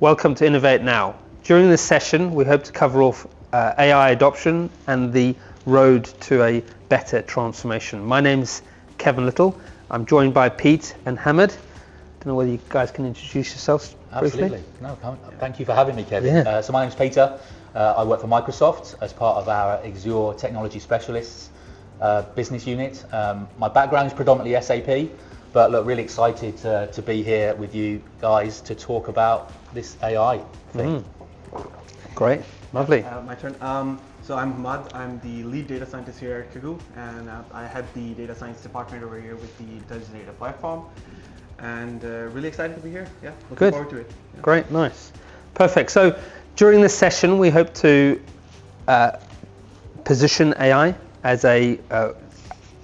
Welcome to Innovate Now. During this session, we hope to cover off AI adoption and the road to a better transformation. My name's Kevin Little. I'm joined by Pete and Hammand. Don't know whether you guys can introduce yourselves briefly. Absolutely. No, thank you for having me, Kevin. Yeah. So my name's Peter. I work for Microsoft as part of our Azure Technology Specialists business unit. My background is predominantly SAP, but look, really excited to be here with you guys to talk about this AI thing. Great, lovely. My turn. So I'm Hammand. I'm the lead data scientist here at Kaggle, and I head the data science department over here with the Intelligent Data Platform. And really excited to be here. Yeah, looking forward to it. Yeah. Great, nice. Perfect. So during this session, we hope to position AI as an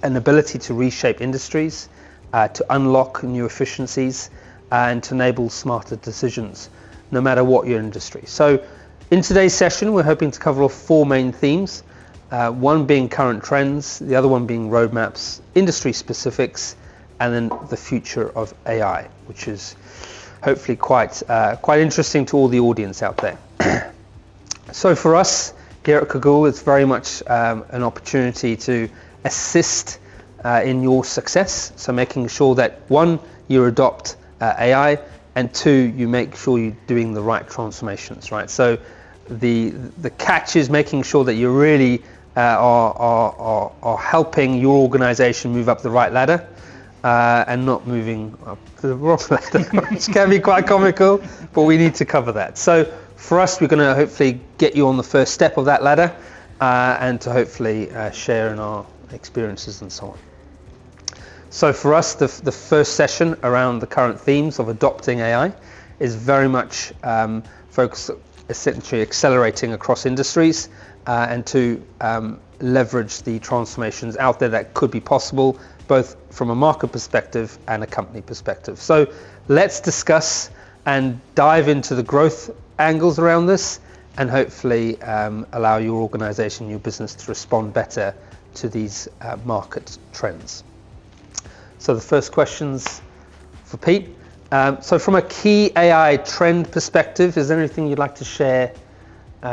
ability to reshape industries, to unlock new efficiencies, and to enable smarter decisions, no matter what your industry. So in today's session, we're hoping to cover off four main themes, one being current trends, the other one being roadmaps, industry specifics, and then the future of AI, which is hopefully quite interesting to all the audience out there. So for us here at Kaggle, it's very much an opportunity to assist in your success. So making sure that one, you adopt AI, and two, you make sure you're doing the right transformations, right? So the catch is making sure that you really are helping your organization move up the right ladder and not moving up the wrong ladder, which can be quite comical, but we need to cover that. So for us, we're going to hopefully get you on the first step of that ladder and to hopefully share in our experiences and so on. So for us, the first session around the current themes of adopting AI is very much focused essentially accelerating across industries and to leverage the transformations out there that could be possible, both from a market perspective and a company perspective. So let's discuss and dive into the growth angles around this and hopefully allow your organization, your business to respond better to these market trends. So the first question's for Pete. So from a key AI trend perspective, is there anything you'd like to share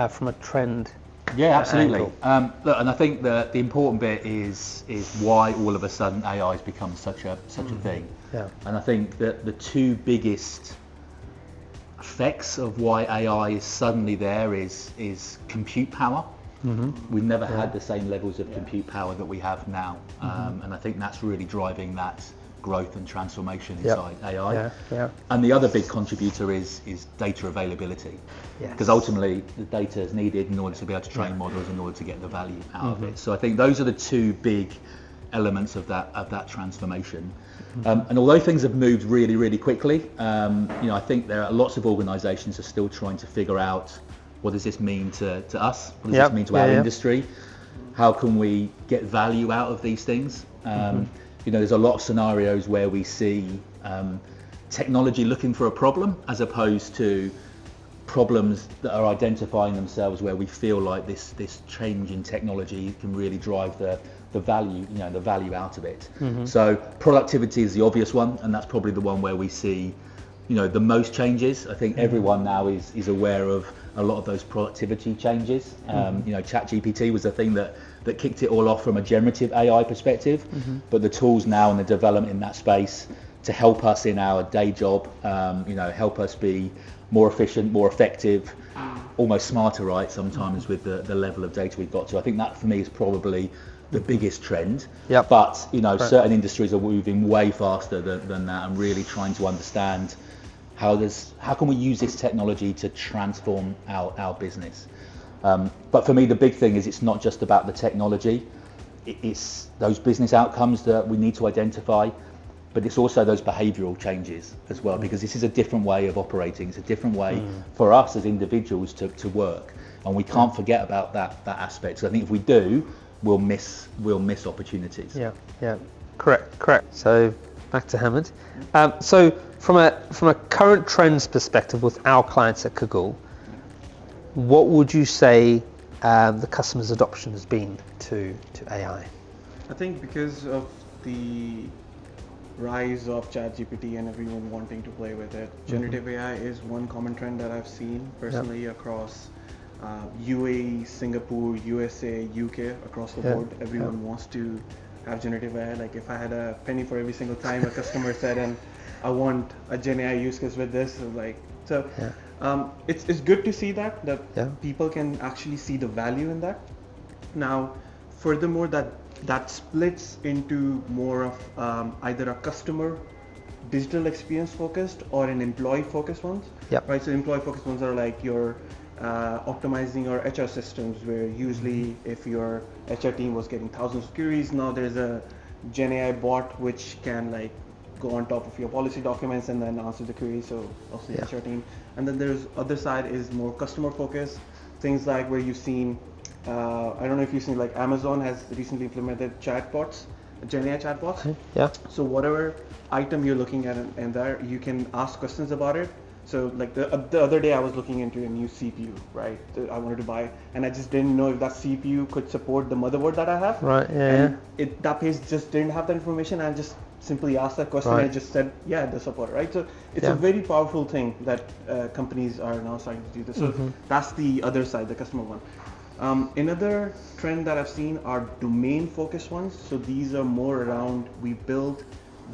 from a trend? Yeah, absolutely. Look, and I think that the important bit is why all of a sudden AI has become such a thing. Yeah. And I think that the two biggest effects of why AI is suddenly there is compute power. We've never had the same levels of compute power that we have now, and I think that's really driving that growth and transformation inside AI. And the other big contributor is data availability, because ultimately the data is needed in order to be able to train models, in order to get the value out of it. So I think those are the two big elements of that transformation. And although things have moved really, really quickly, I think there are lots of organizations are still trying to figure out, what does this mean to us? What does this mean to our industry? How can we get value out of these things? There's a lot of scenarios where we see technology looking for a problem as opposed to problems that are identifying themselves, where we feel like this change in technology can really drive the value out of it. So productivity is the obvious one, and that's probably the one where we see the most changes. I think everyone now is aware of a lot of those productivity changes. ChatGPT was the thing that kicked it all off from a generative AI perspective, but the tools now and the development in that space to help us in our day job, help us be more efficient, more effective, almost smarter, right, sometimes with the level of data we've got to. I think that for me is probably the biggest trend. But certain industries are moving way faster than that and really trying to understand how can we use this technology to transform our business. But for me, the big thing is it's not just about the technology, it's those business outcomes that we need to identify, but it's also those behavioural changes as well, because this is a different way of operating. It's a different way for us as individuals to work, and we can't forget about that aspect. So I think if we do, we'll miss opportunities. Yeah, correct. So back to Hammand. So from a current trends perspective with our clients at Kaggle, what would you say the customer's adoption has been to AI? I think because of the rise of ChatGPT and everyone wanting to play with it. Generative AI is one common trend that I've seen personally across UAE, Singapore, USA, UK, across the board. Everyone wants to have generative AI. Like if I had a penny for every single time a customer said, and I want a Gen AI use case with this, it's good to see that people can actually see the value in that. Now, furthermore, that splits into more of either a customer digital experience focused or an employee focused ones. Right. So employee focused ones are like your optimizing your HR systems, where usually if your HR team was getting thousands of queries, now there's a Gen AI bot which can like go on top of your policy documents and then answer the query. So also the HR team. And then there's other side is more customer focused, things like where you've seen I don't know if you've seen, like Amazon has recently implemented chatbots, Gen AI chatbots. So whatever item you're looking at in there, you can ask questions about it. So like the other day I was looking into a new CPU, right? That I wanted to buy, and I just didn't know if that CPU could support the motherboard that I have. Right. That page just didn't have that information. I just simply asked that question and it just said, yeah, they support it, right? So it's a very powerful thing that companies are now starting to do this. So that's the other side, the customer one. Another trend that I've seen are domain focused ones. So these are more around, we build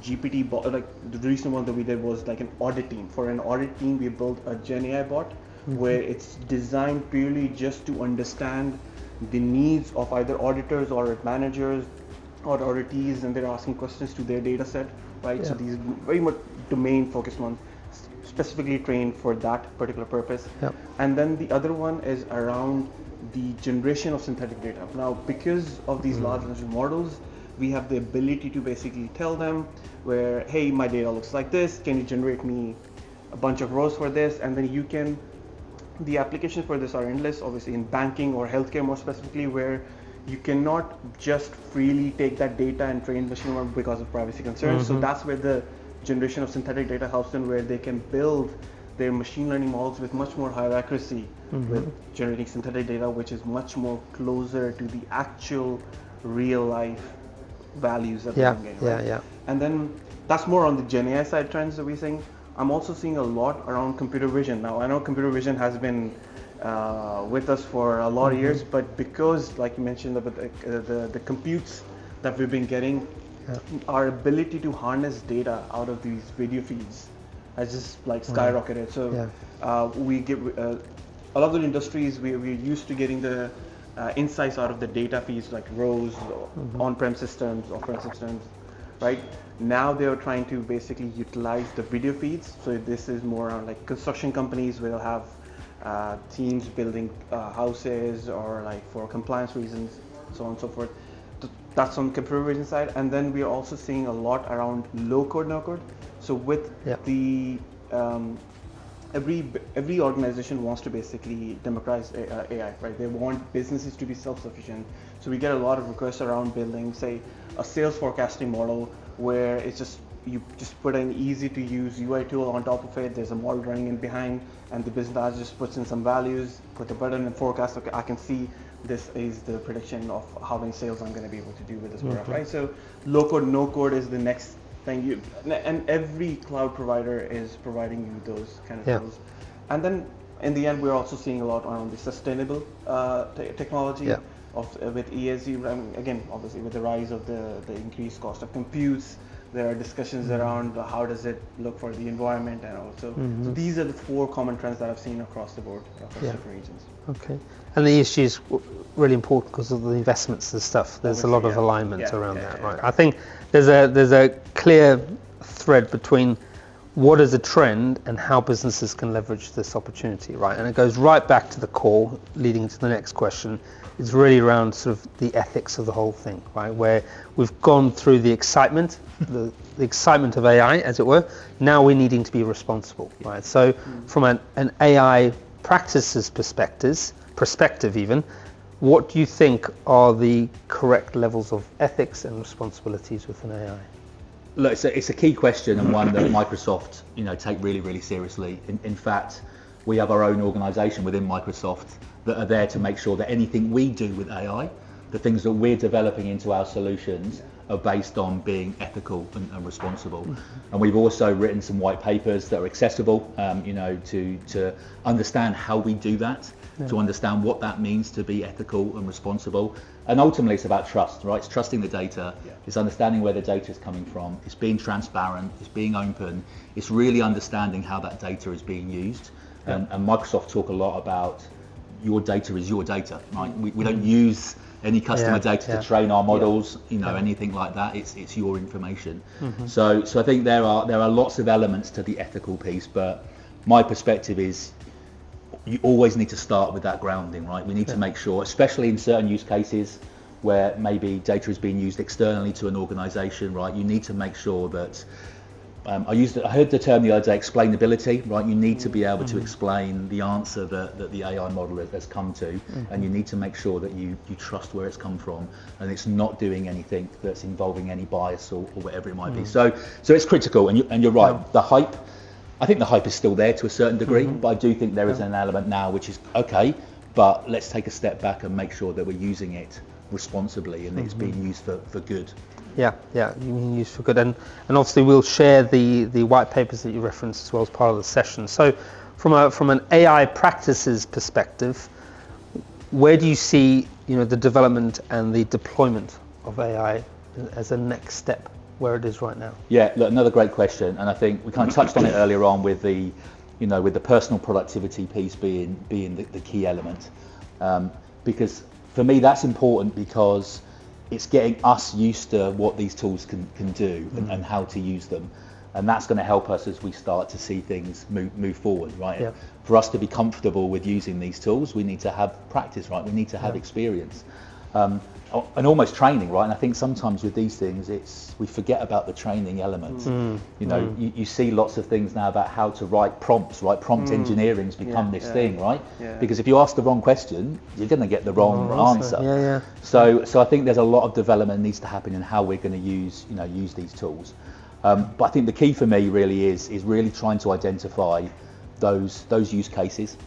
GPT bot, like the recent one that we did was like an audit team. For an audit team, we built a Gen AI bot where it's designed purely just to understand the needs of either auditors or managers or auditees, and they're asking questions to their data set, right? So these very much domain focused ones, specifically trained for that particular purpose. And then the other one is around the generation of synthetic data. Now, because of these large language models, we have the ability to basically tell them where, hey, my data looks like this, can you generate me a bunch of rows for this? And then you can, the applications for this are endless, obviously in banking or healthcare more specifically, where you cannot just freely take that data and train machine learning because of privacy concerns. So that's where the generation of synthetic data helps them, where they can build their machine learning models with much more higher accuracy with generating synthetic data, which is much more closer to the actual real life values that they're getting. And then that's more on the Gen AI side trends that we're seeing. I'm also seeing a lot around computer vision. Now I know computer vision has been with us for a lot of years, but because, like you mentioned, the computes that we've been getting, our ability to harness data out of these video feeds has just like skyrocketed. So we give a lot of the industries, we're used to getting the insights out of the data feeds, like rows, on-prem systems, off-prem systems, right? Now they are trying to basically utilize the video feeds. So this is more on like construction companies where they'll have teams building houses or like for compliance reasons, so on and so forth. That's on the computer vision side. And then we are also seeing a lot around low code, no code. So with the every organization wants to basically democratize AI, right? They want businesses to be self-sufficient. So we get a lot of requests around building, say, a sales forecasting model where it's just, you just put an easy to use UI tool on top of it. There's a model running in behind, and the business analyst just puts in some values, put the button and forecast. Okay, I can see this is the prediction of how many sales I'm going to be able to do with this product, right? So low code, no code is the next thing. And every cloud provider is providing you those kind of tools. And then in the end, we're also seeing a lot on the sustainable technology with ESG. Again, obviously with the rise of the increased cost of computes, there are discussions around how does it look for the environment, and also so these are the 4 common trends that I've seen across the board, across different regions. Okay, and the ESG is really important because of the investments and stuff. There's obviously a lot of alignment around that, right? I think there's a clear thread between what is a trend and how businesses can leverage this opportunity, right? And it goes right back to the core, leading to the next question. It's really around sort of the ethics of the whole thing, right? Where we've gone through the excitement, the excitement of AI, as it were. Now we're needing to be responsible, right? So from an AI practices perspective even, what do you think are the correct levels of ethics and responsibilities within AI? Look, it's a key question, and one that Microsoft, take really, really seriously. In fact, we have our own organisation within Microsoft that are there to make sure that anything we do with AI the things that we're developing into our solutions are based on being ethical and responsible. And we've also written some white papers that are accessible, to understand how we do that, to understand what that means to be ethical and responsible. And ultimately it's about trust, right? It's trusting the data, it's understanding where the data is coming from, it's being transparent, it's being open, it's really understanding how that data is being used. And Microsoft talk a lot about your data is your data, right? We don't use any customer data to train our models, anything like that. It's your information. So I think there are lots of elements to the ethical piece, but my perspective is you always need to start with that grounding, right? We need to make sure, especially in certain use cases where maybe data is being used externally to an organization, right? You need to make sure that I heard the term the other day, explainability, right? You need to be able to explain the answer that the AI model has come to, and you need to make sure that you trust where it's come from, and it's not doing anything that's involving any bias or whatever it might be. So it's critical, and you're right. I think the hype is still there to a certain degree, but I do think there is an element now which is okay, but let's take a step back and make sure that we're using it responsibly and it's being used for good. Yeah, you mean used for good, and obviously we'll share the white papers that you referenced as well as part of the session. So, from an AI practices perspective, where do you see the development and the deployment of AI as a next step, where it is right now? Yeah, look, another great question, and I think we kind of touched on it earlier on with the personal productivity piece being the key element, because for me that's important because it's getting us used to what these tools can do and how to use them. And that's going to help us as we start to see things move forward, right? Yeah. For us to be comfortable with using these tools, we need to have practice, right? We need to have experience. And almost training, right? And I think sometimes with these things, we forget about the training element. You see lots of things now about how to write prompts, right? Prompt engineering's become this thing, right? Yeah. Because if you ask the wrong question, you're going to get the wrong answer. So I think there's a lot of development needs to happen in how we're going to use these tools. But I think the key for me really is really trying to identify those use cases.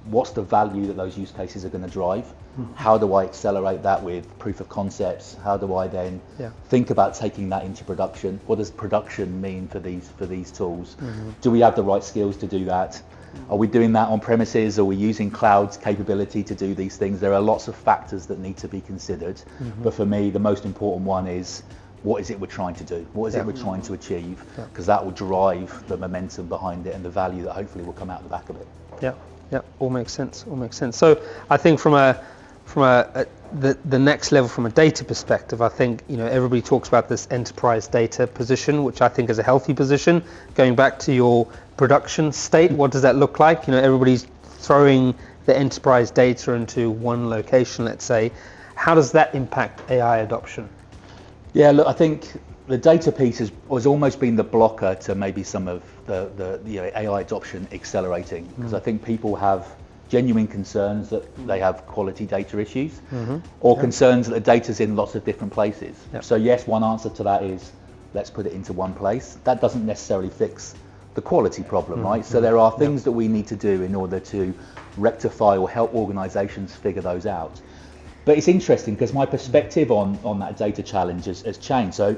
What's the value that those use cases are going to drive? How do I accelerate that with proof of concepts? How do I then think about taking that into production? What does production mean for these tools? Do we have the right skills to do that? Are we doing that on premises? Are we using cloud's capability to do these things? There are lots of factors that need to be considered. But for me, the most important one is, what is it we're trying to do? What is it we're trying to achieve? Because that will drive the momentum behind it and the value that hopefully will come out the back of it. Yeah, all makes sense. So I think from the next level, from a data perspective, I think everybody talks about this enterprise data position, which I think is a healthy position. Going back to your production state, what does that look like? Everybody's throwing the enterprise data into one location, let's say. How does that impact AI adoption? Yeah, look, I think the data piece has almost been the blocker to maybe some of the AI adoption accelerating, because I think people have genuine concerns that they have quality data issues, or concerns that the data's in lots of different places. So yes, one answer to that is let's put it into one place. That doesn't necessarily fix the quality problem, right? So there are things that we need to do in order to rectify or help organizations figure those out. But it's interesting because my perspective on that data challenge has changed. So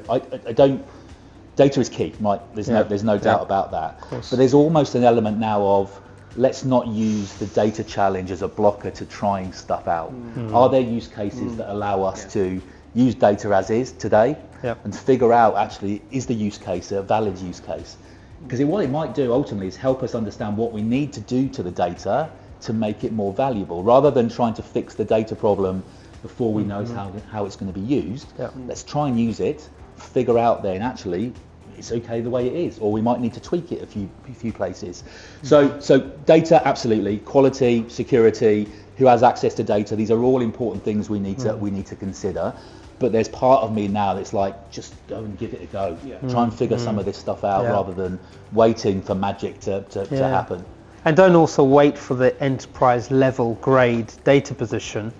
data is key, right? There's no doubt about that. But there's almost an element now of, let's not use the data challenge as a blocker to trying stuff out. Are there use cases that allow us to use data as is today and figure out, actually, is the use case a valid use case? Because what it might do ultimately is help us understand what we need to do to the data to make it more valuable, rather than trying to fix the data problem before we know how it's going to be used. Let's try and use it, figure out then actually it's okay the way it is, or we might need to tweak it a few places. So data, absolutely. Quality, security, who has access to data, these are all important things we need to consider. But there's part of me now that's like, just go and give it a go. Try and figure some of this stuff out rather than waiting for magic to happen. And don't also wait for the enterprise level grade data position.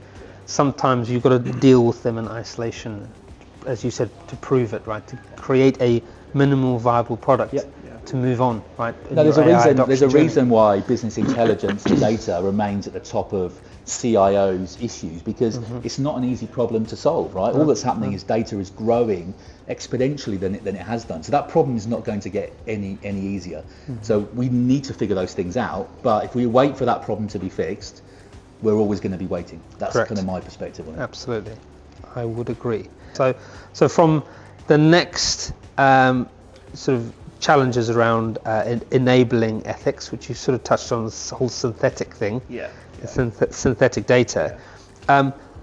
Sometimes you've got to deal with them in isolation, as you said, to prove it, right? To create a minimal viable product to move on, right? No, there's a reason why business intelligence and data remains at the top of CIOs' issues, because it's not an easy problem to solve, right? All that's happening is data is growing exponentially than it has done. So that problem is not going to get any easier. So we need to figure those things out. But if we wait for that problem to be fixed, we're always going to be waiting. That's Correct. kind of my perspective on it. Absolutely, I would agree. So from the next sort of challenges around enabling ethics, which you sort of touched on, this whole synthetic thing, synthetic data.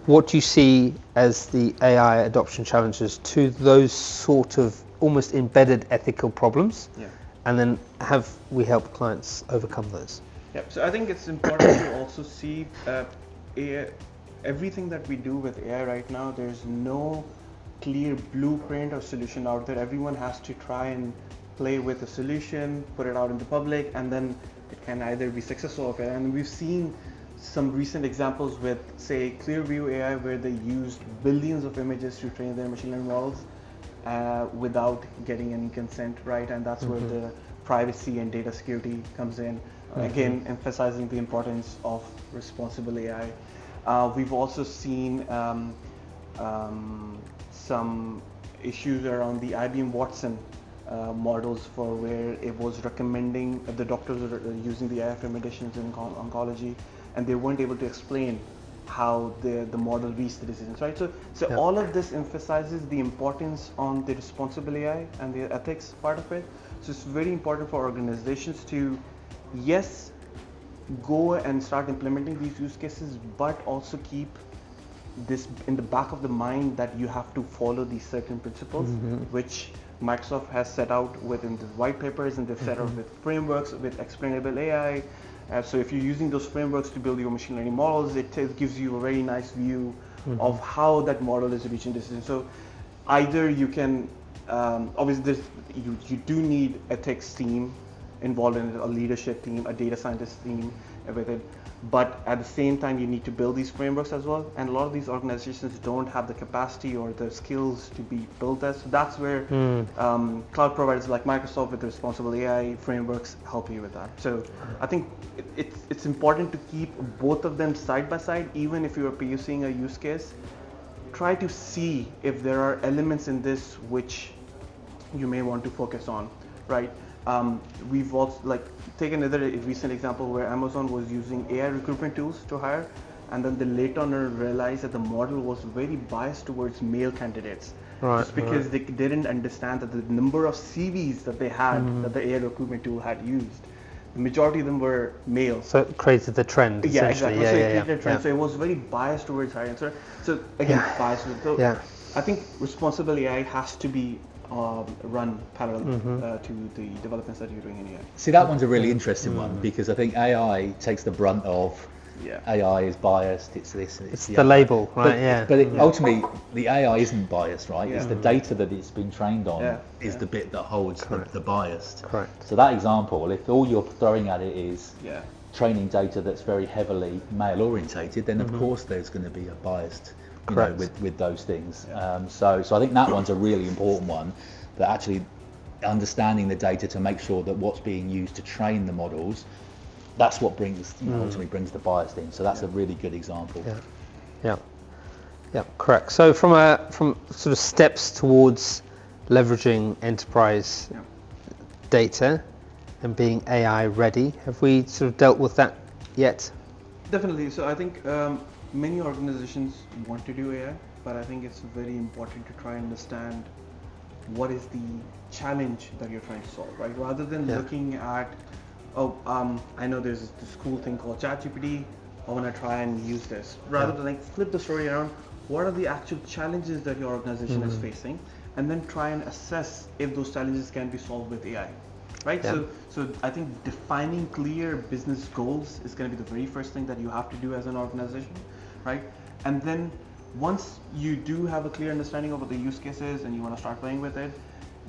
What do you see as the AI adoption challenges to those sort of almost embedded ethical problems? Yeah. And then have we helped clients overcome those? Yeah, so I think it's important to also see AI, everything that we do with AI right now, there's no clear blueprint or solution out there. Everyone has to try and play with a solution, put it out in the public, and then it can either be successful or fail. And we've seen some recent examples with, say, Clearview AI, where they used billions of images to train their machine learning models without getting any consent, right? And that's where the privacy and data security comes in. Again, emphasizing the importance of responsible AI. We've also seen some issues around the IBM Watson models, for where it was recommending, the doctors were using the AI recommendations in oncology, and they weren't able to explain how the model reached the decisions, right? So all of this emphasizes the importance on the responsible AI and the ethics part of it. So it's very important for organizations to, yes, go and start implementing these use cases, but also keep this in the back of the mind that you have to follow these certain principles, which Microsoft has set out within the white papers, and they've set out with frameworks, with explainable AI. So if you're using those frameworks to build your machine learning models, it gives you a very nice view of how that model is reaching decisions. So either you can, obviously you do need ethics team involved in it, a leadership team, a data scientist team with it. But at the same time, you need to build these frameworks as well. And a lot of these organizations don't have the capacity or the skills to be built as. So that's where cloud providers like Microsoft with the responsible AI frameworks help you with that. So I think it's important to keep both of them side by side. Even if you are POCing a use case, try to see if there are elements in this which you may want to focus on, right? We've also take another recent example where Amazon was using AI recruitment tools to hire, and then they later on realized that the model was very biased towards male candidates, just because they didn't understand that the number of CVs that they had that the AI recruitment tool had used, the majority of them were male. So it created the trend. Yeah, exactly. Yeah, so it created a trend. So it was very biased towards hiring. So again, biased. So I think responsible AI has to be run parallel to the developments that you're doing in AI. See, that one's a really interesting one, because I think AI takes the brunt of AI is biased, it's this, it's the label, right? But ultimately, the AI isn't biased, right? It's the data that it's been trained on is the bit that holds the bias. Correct. So that example, if all you're throwing at it is training data that's very heavily male orientated, then of course there's going to be a biased, you know, with those things. So I think that one's a really important one, that actually understanding the data to make sure that what's being used to train the models, that's what brings, ultimately brings the bias in. So that's a really good example. Yeah, correct. So from sort of steps towards leveraging enterprise data and being AI ready, have we sort of dealt with that yet? Definitely. So I think many organizations want to do AI, but I think it's very important to try and understand what is the challenge that you're trying to solve, right? Rather than looking at, I know there's this cool thing called ChatGPT, I want to try and use this. Rather than flip the story around, what are the actual challenges that your organization is facing, and then try and assess if those challenges can be solved with AI, right? So I think defining clear business goals is going to be the very first thing that you have to do as an organization, right? And then once you do have a clear understanding of what the use case is and you want to start playing with it,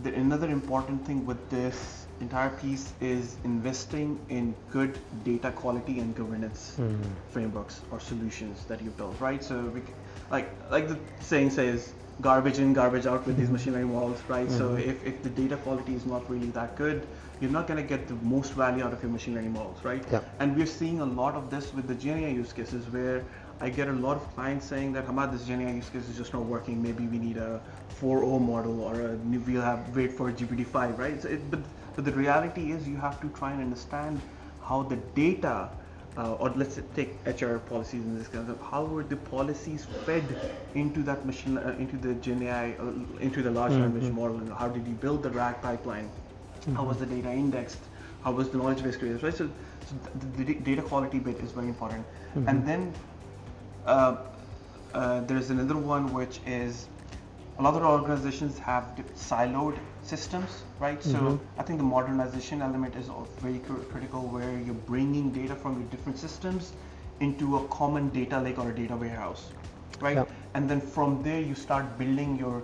another important thing with this entire piece is investing in good data quality and governance frameworks or solutions that you build, right? So like the saying says, garbage in, garbage out with these machine learning models, right? So if the data quality is not really that good, you're not going to get the most value out of your machine learning models, right? Yeah. And we're seeing a lot of this with the GenAI use cases, where I get a lot of clients saying that, Hammad, this GenAI use case is just not working. Maybe we need a 4.0 model, or we'll have wait for GPT-5, right? So but the reality is you have to try and understand how the data, or let's take HR policies in this case, how were the policies fed into that machine, into the GenAI, into the large language model, and how did you build the RAG pipeline? How was the data indexed? How was the knowledge base created, right? So the data quality bit is very important. And then there's another one, which is a lot of organizations have siloed systems, right? So I think the modernization element is very critical, where you're bringing data from your different systems into a common data lake or a data warehouse, right? Yep. And then from there you start building your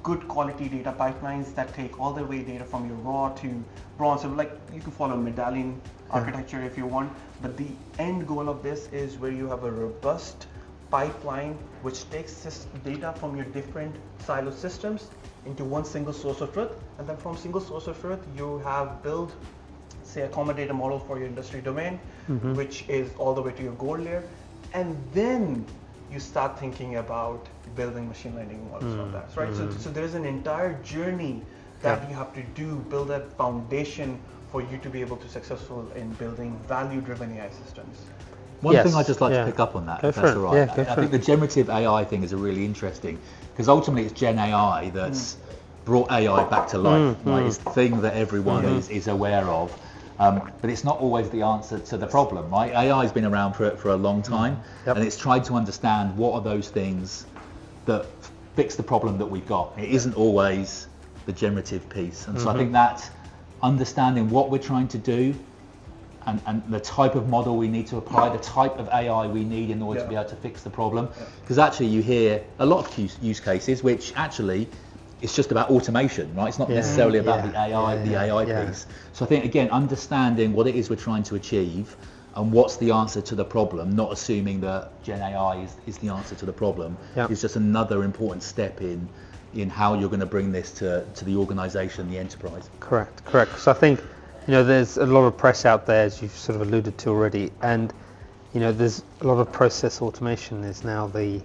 good quality data pipelines that take all the way data from your raw to bronze. So like you can follow medallion architecture if you want, but the end goal of this is where you have a robust pipeline which takes this data from your different silo systems into one single source of truth, and then from single source of truth you have built, say, a common data model for your industry domain, which is all the way to your gold layer, and then you start thinking about building machine learning models from that, right? So there's an entire journey that you have to do, build that foundation for you to be able to successful in building value-driven AI systems. One thing I'd just like to pick up on that, if that's all right. I think the generative AI thing is a really interesting, because ultimately it's Gen AI that's brought AI back to life. Right? It's the thing that everyone is aware of, but it's not always the answer to the problem, right? AI has been around for a long time, and it's tried to understand what are those things that fix the problem that we've got. It isn't always the generative piece, and so I think that understanding what we're trying to do, and the type of model we need to apply, the type of AI we need in order to be able to fix the problem. Because actually you hear a lot of use cases which actually it's just about automation, right? It's not necessarily about the AI piece. So I think, again, understanding what it is we're trying to achieve and what's the answer to the problem, not assuming that Gen AI is the answer to the problem, is just another important step in how you're going to bring this to the organization, the enterprise. Correct. So I think, there's a lot of press out there, as you've sort of alluded to already, and there's a lot of process automation is now the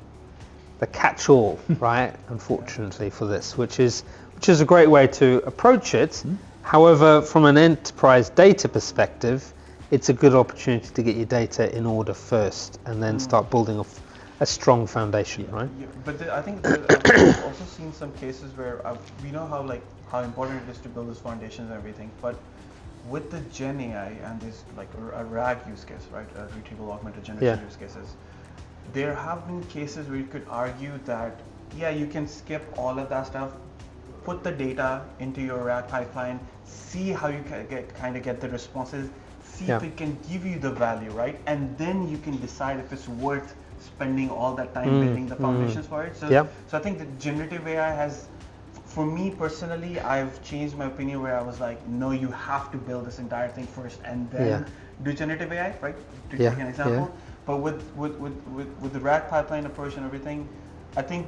catch-all, right? Unfortunately for this, which is a great way to approach it. However, from an enterprise data perspective, it's a good opportunity to get your data in order first, and then start building off a strong foundation, right? Yeah, but I think I've also seen some cases where we know how important it is to build those foundations and everything, but with the Gen AI and this like a RAG use case, right, retrieval augmented generation use cases, there have been cases where you could argue that you can skip all of that stuff, put the data into your RAG pipeline, see how you can get the responses, see if it can give you the value, right, and then you can decide if it's worth spending all that time building the foundations for it. So I think that generative AI has, for me personally, I've changed my opinion where I was like, no, you have to build this entire thing first and then do generative AI, right? To take an example. But with the RAG pipeline approach and everything, I think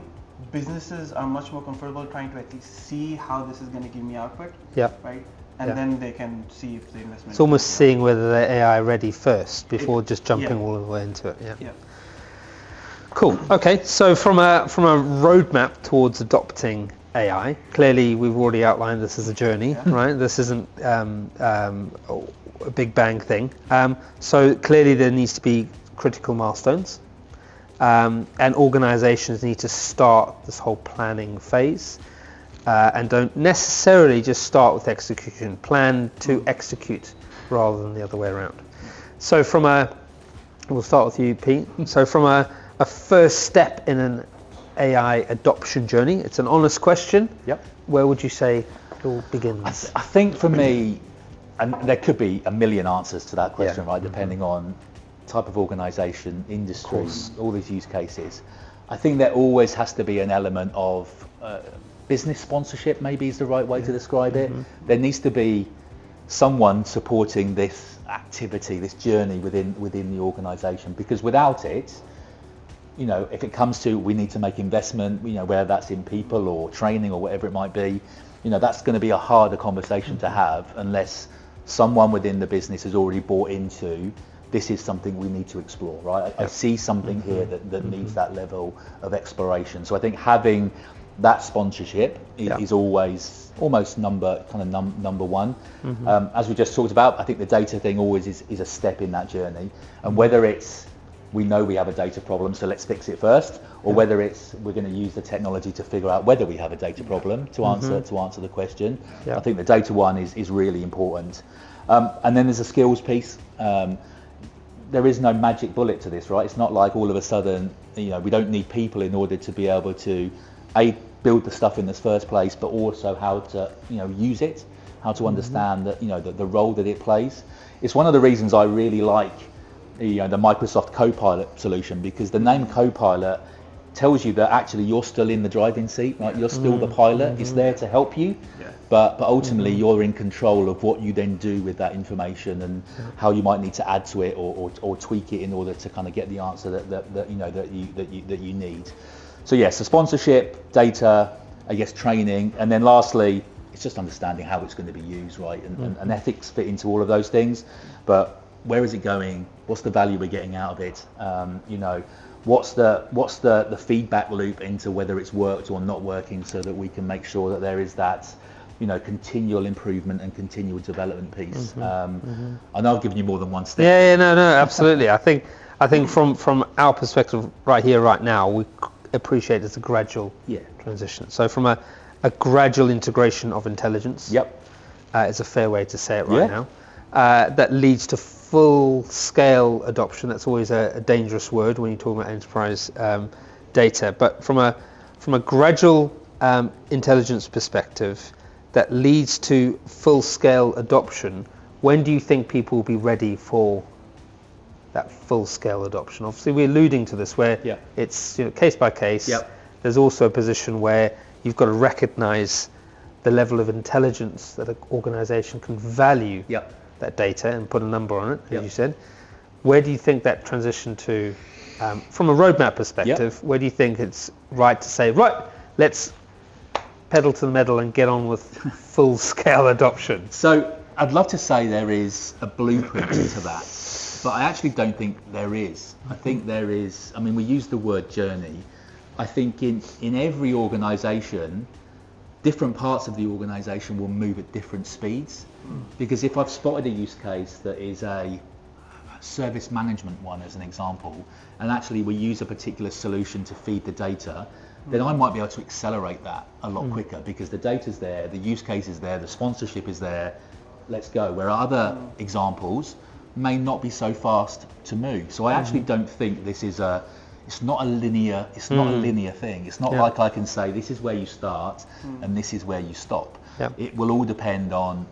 businesses are much more comfortable trying to at least see how this is going to give me output, right? And then they can see if the investment. It's almost seeing whether they're AI ready first before just jumping all the way into it. Yeah. Cool. Okay. So from a roadmap towards adopting AI, clearly we've already outlined this as a journey, right? This isn't a big bang thing. So clearly there needs to be critical milestones, and organizations need to start this whole planning phase, and don't necessarily just start with execution. Plan to execute rather than the other way around. So we'll start with you, Pete. So from a first step in an AI adoption journey, it's an honest question. Where would you say it all begins? I think for me, and there could be a million answers to that question, right, depending on type of organization, industry, all these use cases. I think there always has to be an element of business sponsorship, maybe is the right way to describe it. There needs to be someone supporting this activity, this journey within the organization, because without it, you know, if it comes to we need to make investment, you know, whether that's in people or training or whatever it might be, you know, that's going to be a harder conversation to have unless someone within the business has already bought into this is something we need to explore, right? I see something here that needs that level of exploration. So I think having that sponsorship is always almost number one. As we just talked about, I think the data thing always is a step in that journey, and whether it's we know we have a data problem, so let's fix it first, or whether it's we're going to use the technology to figure out whether we have a data problem to answer the question. I think the data one is really important, and then there's a skills piece. There is no magic bullet to this, right? It's not like all of a sudden, you know, we don't need people in order to be able to build the stuff in the first place, but also how to, you know, use it, how to understand that, you know, the role that it plays. It's one of the reasons I really like the Microsoft Copilot solution, because the name Copilot tells you that actually you're still in the driving seat, right? You're still the pilot. It's there to help you, but ultimately you're in control of what you then do with that information and how you might need to add to it or tweak it in order to kind of get the answer that you need. So yes, so sponsorship, data, I guess training, and then lastly, it's just understanding how it's going to be used, right? And ethics fit into all of those things, but where is it going? What's the value we're getting out of it? You know, what's the feedback loop into whether it's worked or not working, so that we can make sure that there is that, you know, continual improvement and continual development piece. I know I've given you more than one step. No, absolutely. I think from our perspective right here, right now, we appreciate it's a gradual transition. So from a gradual integration of intelligence, is a fair way to say it right now. That leads to full-scale adoption. That's always a dangerous word when you talk about enterprise data. But from a gradual intelligence perspective, that leads to full-scale adoption. When do you think people will be ready for that full-scale adoption? Obviously, we're alluding to this where it's, you know, case by case. There's also a position where you've got to recognize the level of intelligence that an organization can value that data and put a number on it, as you said. Where do you think that transition to, from a roadmap perspective, where do you think it's right to say, right, let's pedal to the metal and get on with full-scale adoption? So I'd love to say there is a blueprint to that, but I actually don't think there is. I think there is, I mean, we use the word journey. I think in every organization, different parts of the organization will move at different speeds. Because if I've spotted a use case that is a service management one, as an example, and actually we use a particular solution to feed the data, then I might be able to accelerate that a lot quicker, because the data's there, the use case is there, the sponsorship is there, let's go. Where other examples may not be so fast to move. So I actually don't think this is it's not a linear thing. It's not like I can say this is where you start and this is where you stop. It will all depend on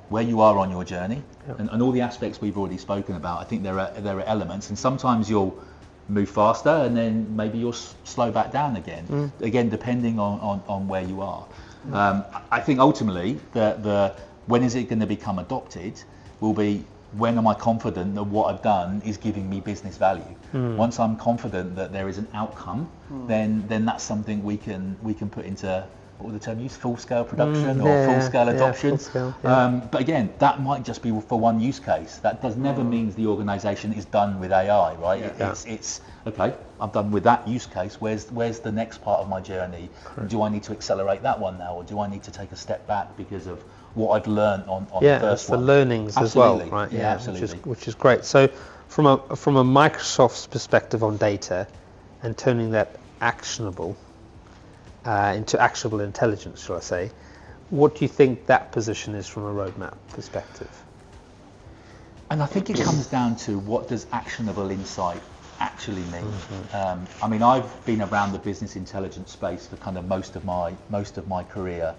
where you are on your journey and all the aspects we've already spoken about. I think there are elements, and sometimes you'll move faster and then maybe you'll slow back down again depending on where you are. I think ultimately the when is it going to become adopted will be, when am I confident that what I've done is giving me business value? Once I'm confident that there is an outcome, then that's something we can put into, what would the term use, full-scale production or full-scale adoption. But again, that might just be for one use case. That never means the organization is done with AI, right? It's okay, I'm done with that use case. Where's the next part of my journey? Do I need to accelerate that one now, or do I need to take a step back because of what I've learned on the first one? The learnings as well, right? Absolutely. Which is great. So from a Microsoft's perspective on data and turning that actionable into actionable intelligence, shall I say, what do you think that position is from a roadmap perspective? And I think it comes down to, what does actionable insight actually mean? I mean, I've been around the business intelligence space for kind of most of my career,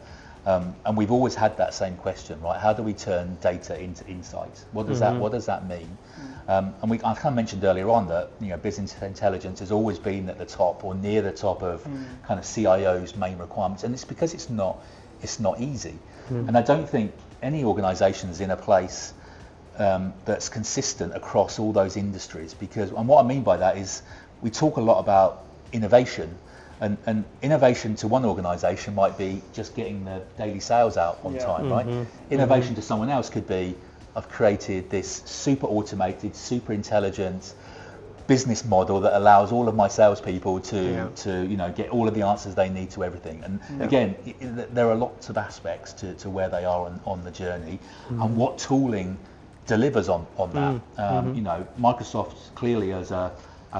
and we've always had that same question, right? How do we turn data into insights? What does that mean? And I kind of mentioned earlier on that, you know, business intelligence has always been at the top or near the top of kind of CIO's main requirements, and it's because it's not easy. And I don't think any organisation is in a place that's consistent across all those industries, and what I mean by that is we talk a lot about innovation, and innovation to one organisation might be just getting the daily sales out on time, right? Innovation to someone else could be, I've created this super automated, super intelligent business model that allows all of my salespeople to get all of the answers they need to everything. And again, there are lots of aspects to where they are on the journey, and what tooling delivers on that. Microsoft clearly has a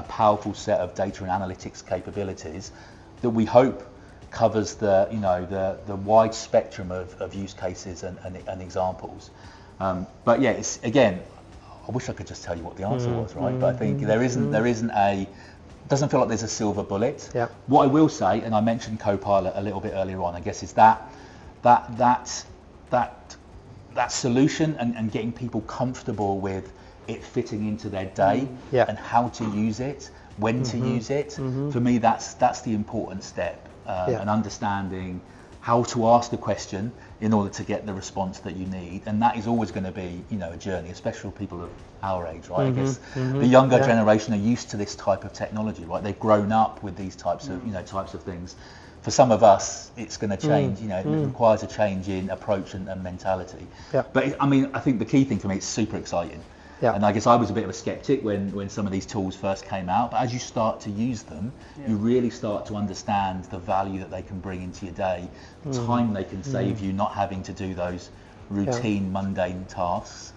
powerful set of data and analytics capabilities that we hope covers the wide spectrum of use cases and examples. But yeah, it's, again, I wish I could just tell you what the answer was, right? But I think there isn't doesn't feel like there's a silver bullet. Yeah. What I will say, and I mentioned Copilot a little bit earlier on, I guess, is that solution and getting people comfortable with it fitting into their day and how to use it, when to use it. For me, that's the important step, and understanding how to ask the question in order to get the response that you need. And that is always going to be, a journey, especially for people of our age, right? I guess the younger generation are used to this type of technology, right? They've grown up with these types of things. For some of us, it's going to change. It requires a change in approach and mentality. Yeah. But I think the key thing for me, it's super exciting. Yeah. And I guess I was a bit of a skeptic when some of these tools first came out, but as you start to use them, you really start to understand the value that they can bring into your day, the time they can save you not having to do those routine, mundane tasks.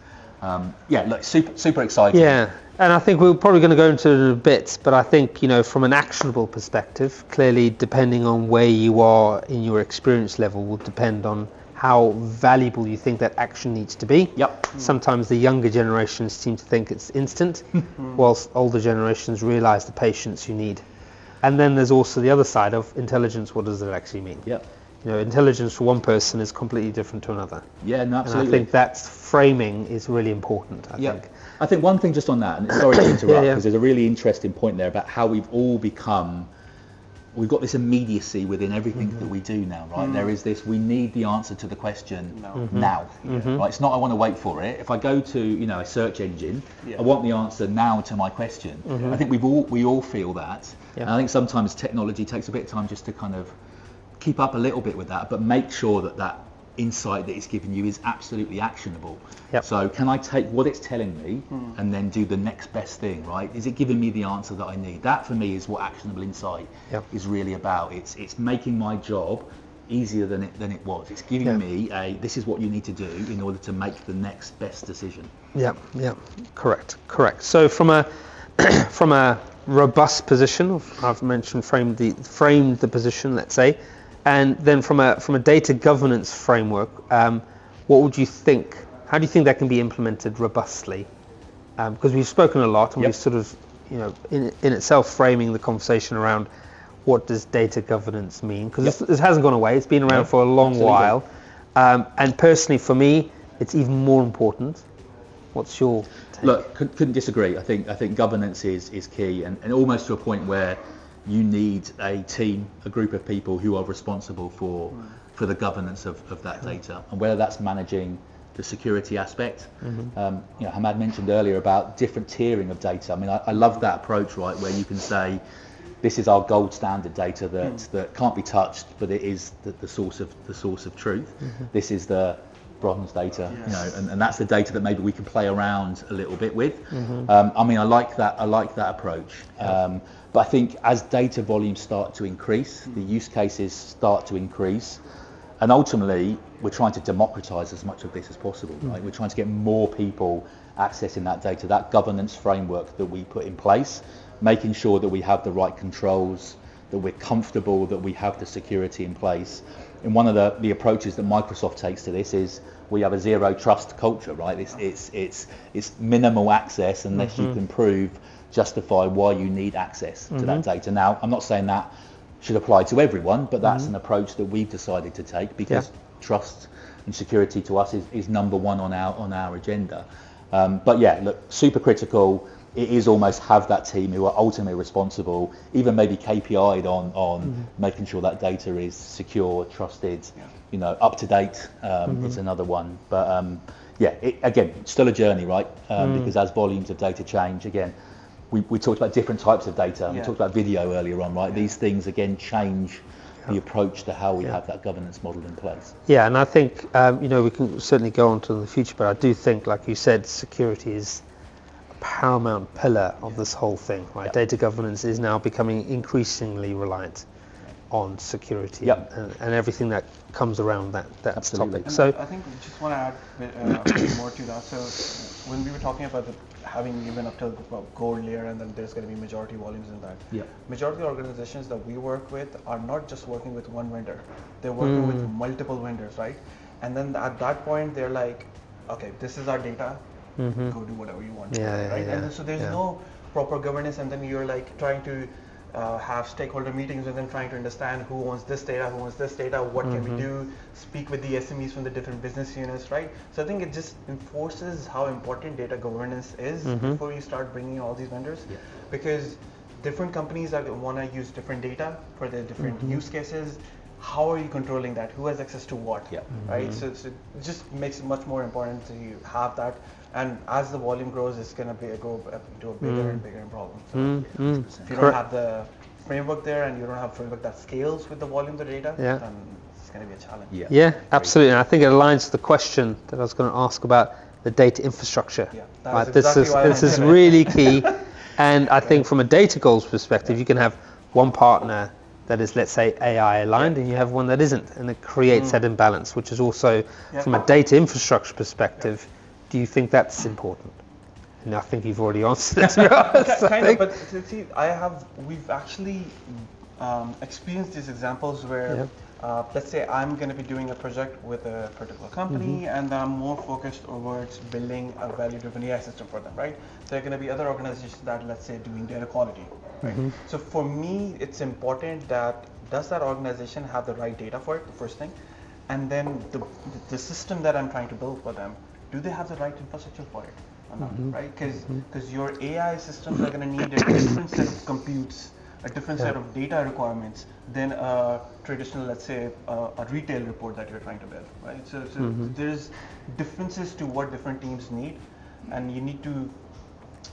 Super exciting. Yeah, and I think we're probably going to go into it in a bit, but I think, from an actionable perspective, clearly depending on where you are in your experience level will depend on how valuable you think that action needs to be. Yep. Sometimes the younger generations seem to think it's instant, whilst older generations realize the patience you need. And then there's also the other side of intelligence. What does it actually mean? Yep. Intelligence for one person is completely different to another. Yeah, no, absolutely. And I think that framing is really important, I think. I think one thing just on that, and sorry to interrupt, because there's a really interesting point there about how we've all become, we've got this immediacy within everything that we do now, right? There is this, we need the answer to the question now, right? It's not I want to wait for it. If I go to, a search engine, I want the answer now to my question. I think we all feel that. And I think sometimes technology takes a bit of time just to kind of keep up a little bit with that, but make sure that insight that it's giving you is absolutely actionable. So can I take what it's telling me and then do the next best thing, right? Is it giving me the answer that I need? That for me is what actionable insight is really about. It's making my job easier than it was. It's giving me this is what you need to do in order to make the next best decision. Correct. So from a robust position, I've mentioned framed the position, let's say, and then from a data governance framework, what would you think? How do you think that can be implemented robustly? Because we've spoken a lot, and we've sort of, in itself framing the conversation around what does data governance mean? Because this hasn't gone away. It's been around for a long while, and personally for me, it's even more important. What's your take? Look, couldn't disagree. I think governance is key, and almost to a point where you need a team, a group of people who are responsible for the governance of that data, and whether that's managing the security aspect. Hammand mentioned earlier about different tiering of data. I love that approach, right, where you can say, this is our gold standard data that can't be touched, but it is the source of truth. This is the bronze data, and that's the data that maybe we can play around a little bit with. I like that approach. But I think as data volumes start to increase, the use cases start to increase, and ultimately we're trying to democratize as much of this as possible, right? We're trying to get more people accessing that data, that governance framework that we put in place, making sure that we have the right controls, that we're comfortable, that we have the security in place. And one of the approaches that Microsoft takes to this is we have a zero trust culture, right? It's minimal access unless you can justify why you need access to that data. Now, I'm not saying that should apply to everyone, but that's an approach that we've decided to take because trust and security to us is number one on our agenda. But look, super critical. It is almost have that team who are ultimately responsible, even maybe KPI'd on making sure that data is secure, trusted, up to date. It's another one. But again, still a journey, right? Because as volumes of data change, again, we talked about different types of data, and we Yeah. talked about video earlier on, right? These things again change the approach to how we Yeah. have that governance model in place. Yeah, and I think we can certainly go on to the future, but I do think, like you said, security is a paramount pillar of this whole thing. Right, Yep. data governance is now becoming increasingly reliant on security Yep. and everything that comes around that Absolutely. topic. And So I think we just want to add a bit more to that. So when we were talking about having even up till gold layer, and then there's going to be majority volumes in that. Yeah. Majority organizations that we work with are not just working with one vendor; they're working with multiple vendors, right? And then at that point, they're like, okay, this is our data. Go do whatever you want, right? And so there's no proper governance, and then you're like trying to have stakeholder meetings and then trying to understand who owns this data, what can we do, speak with the SMEs from the different business units, right? So I think it just enforces how important data governance is before you start bringing all these vendors, because different companies want to use different data for their different use cases. How are you controlling that? Who has access to what? Right? So it just makes it much more important to have that. And as the volume grows, it's going to go into a bigger and bigger problem. So if you don't have the framework there, and you don't have a framework that scales with the volume of the data, then it's going to be a challenge. Yeah, absolutely. And I think it aligns to the question that I was going to ask about the data infrastructure. That is This is really key. And I think from a data goals perspective, you can have one partner that is, let's say, AI aligned, and you have one that isn't, and it creates that imbalance, which is also, from a data infrastructure perspective, do you think that's important? And I think you've already answered it. Kind of, but see, we've actually experienced these examples where, let's say I'm going to be doing a project with a particular company, and I'm more focused towards building a value-driven AI system for them, right? There are going to be other organizations that, let's say, doing data quality, right? So for me, it's important that does that organization have the right data for it, the first thing, and then the system that I'm trying to build for them, do they have the right infrastructure for it or not, right? Because your AI systems are going to need a different set of computes, a different set of data requirements than a traditional, let's say, a retail report that you're trying to build, right? So there's differences to what different teams need, and you need to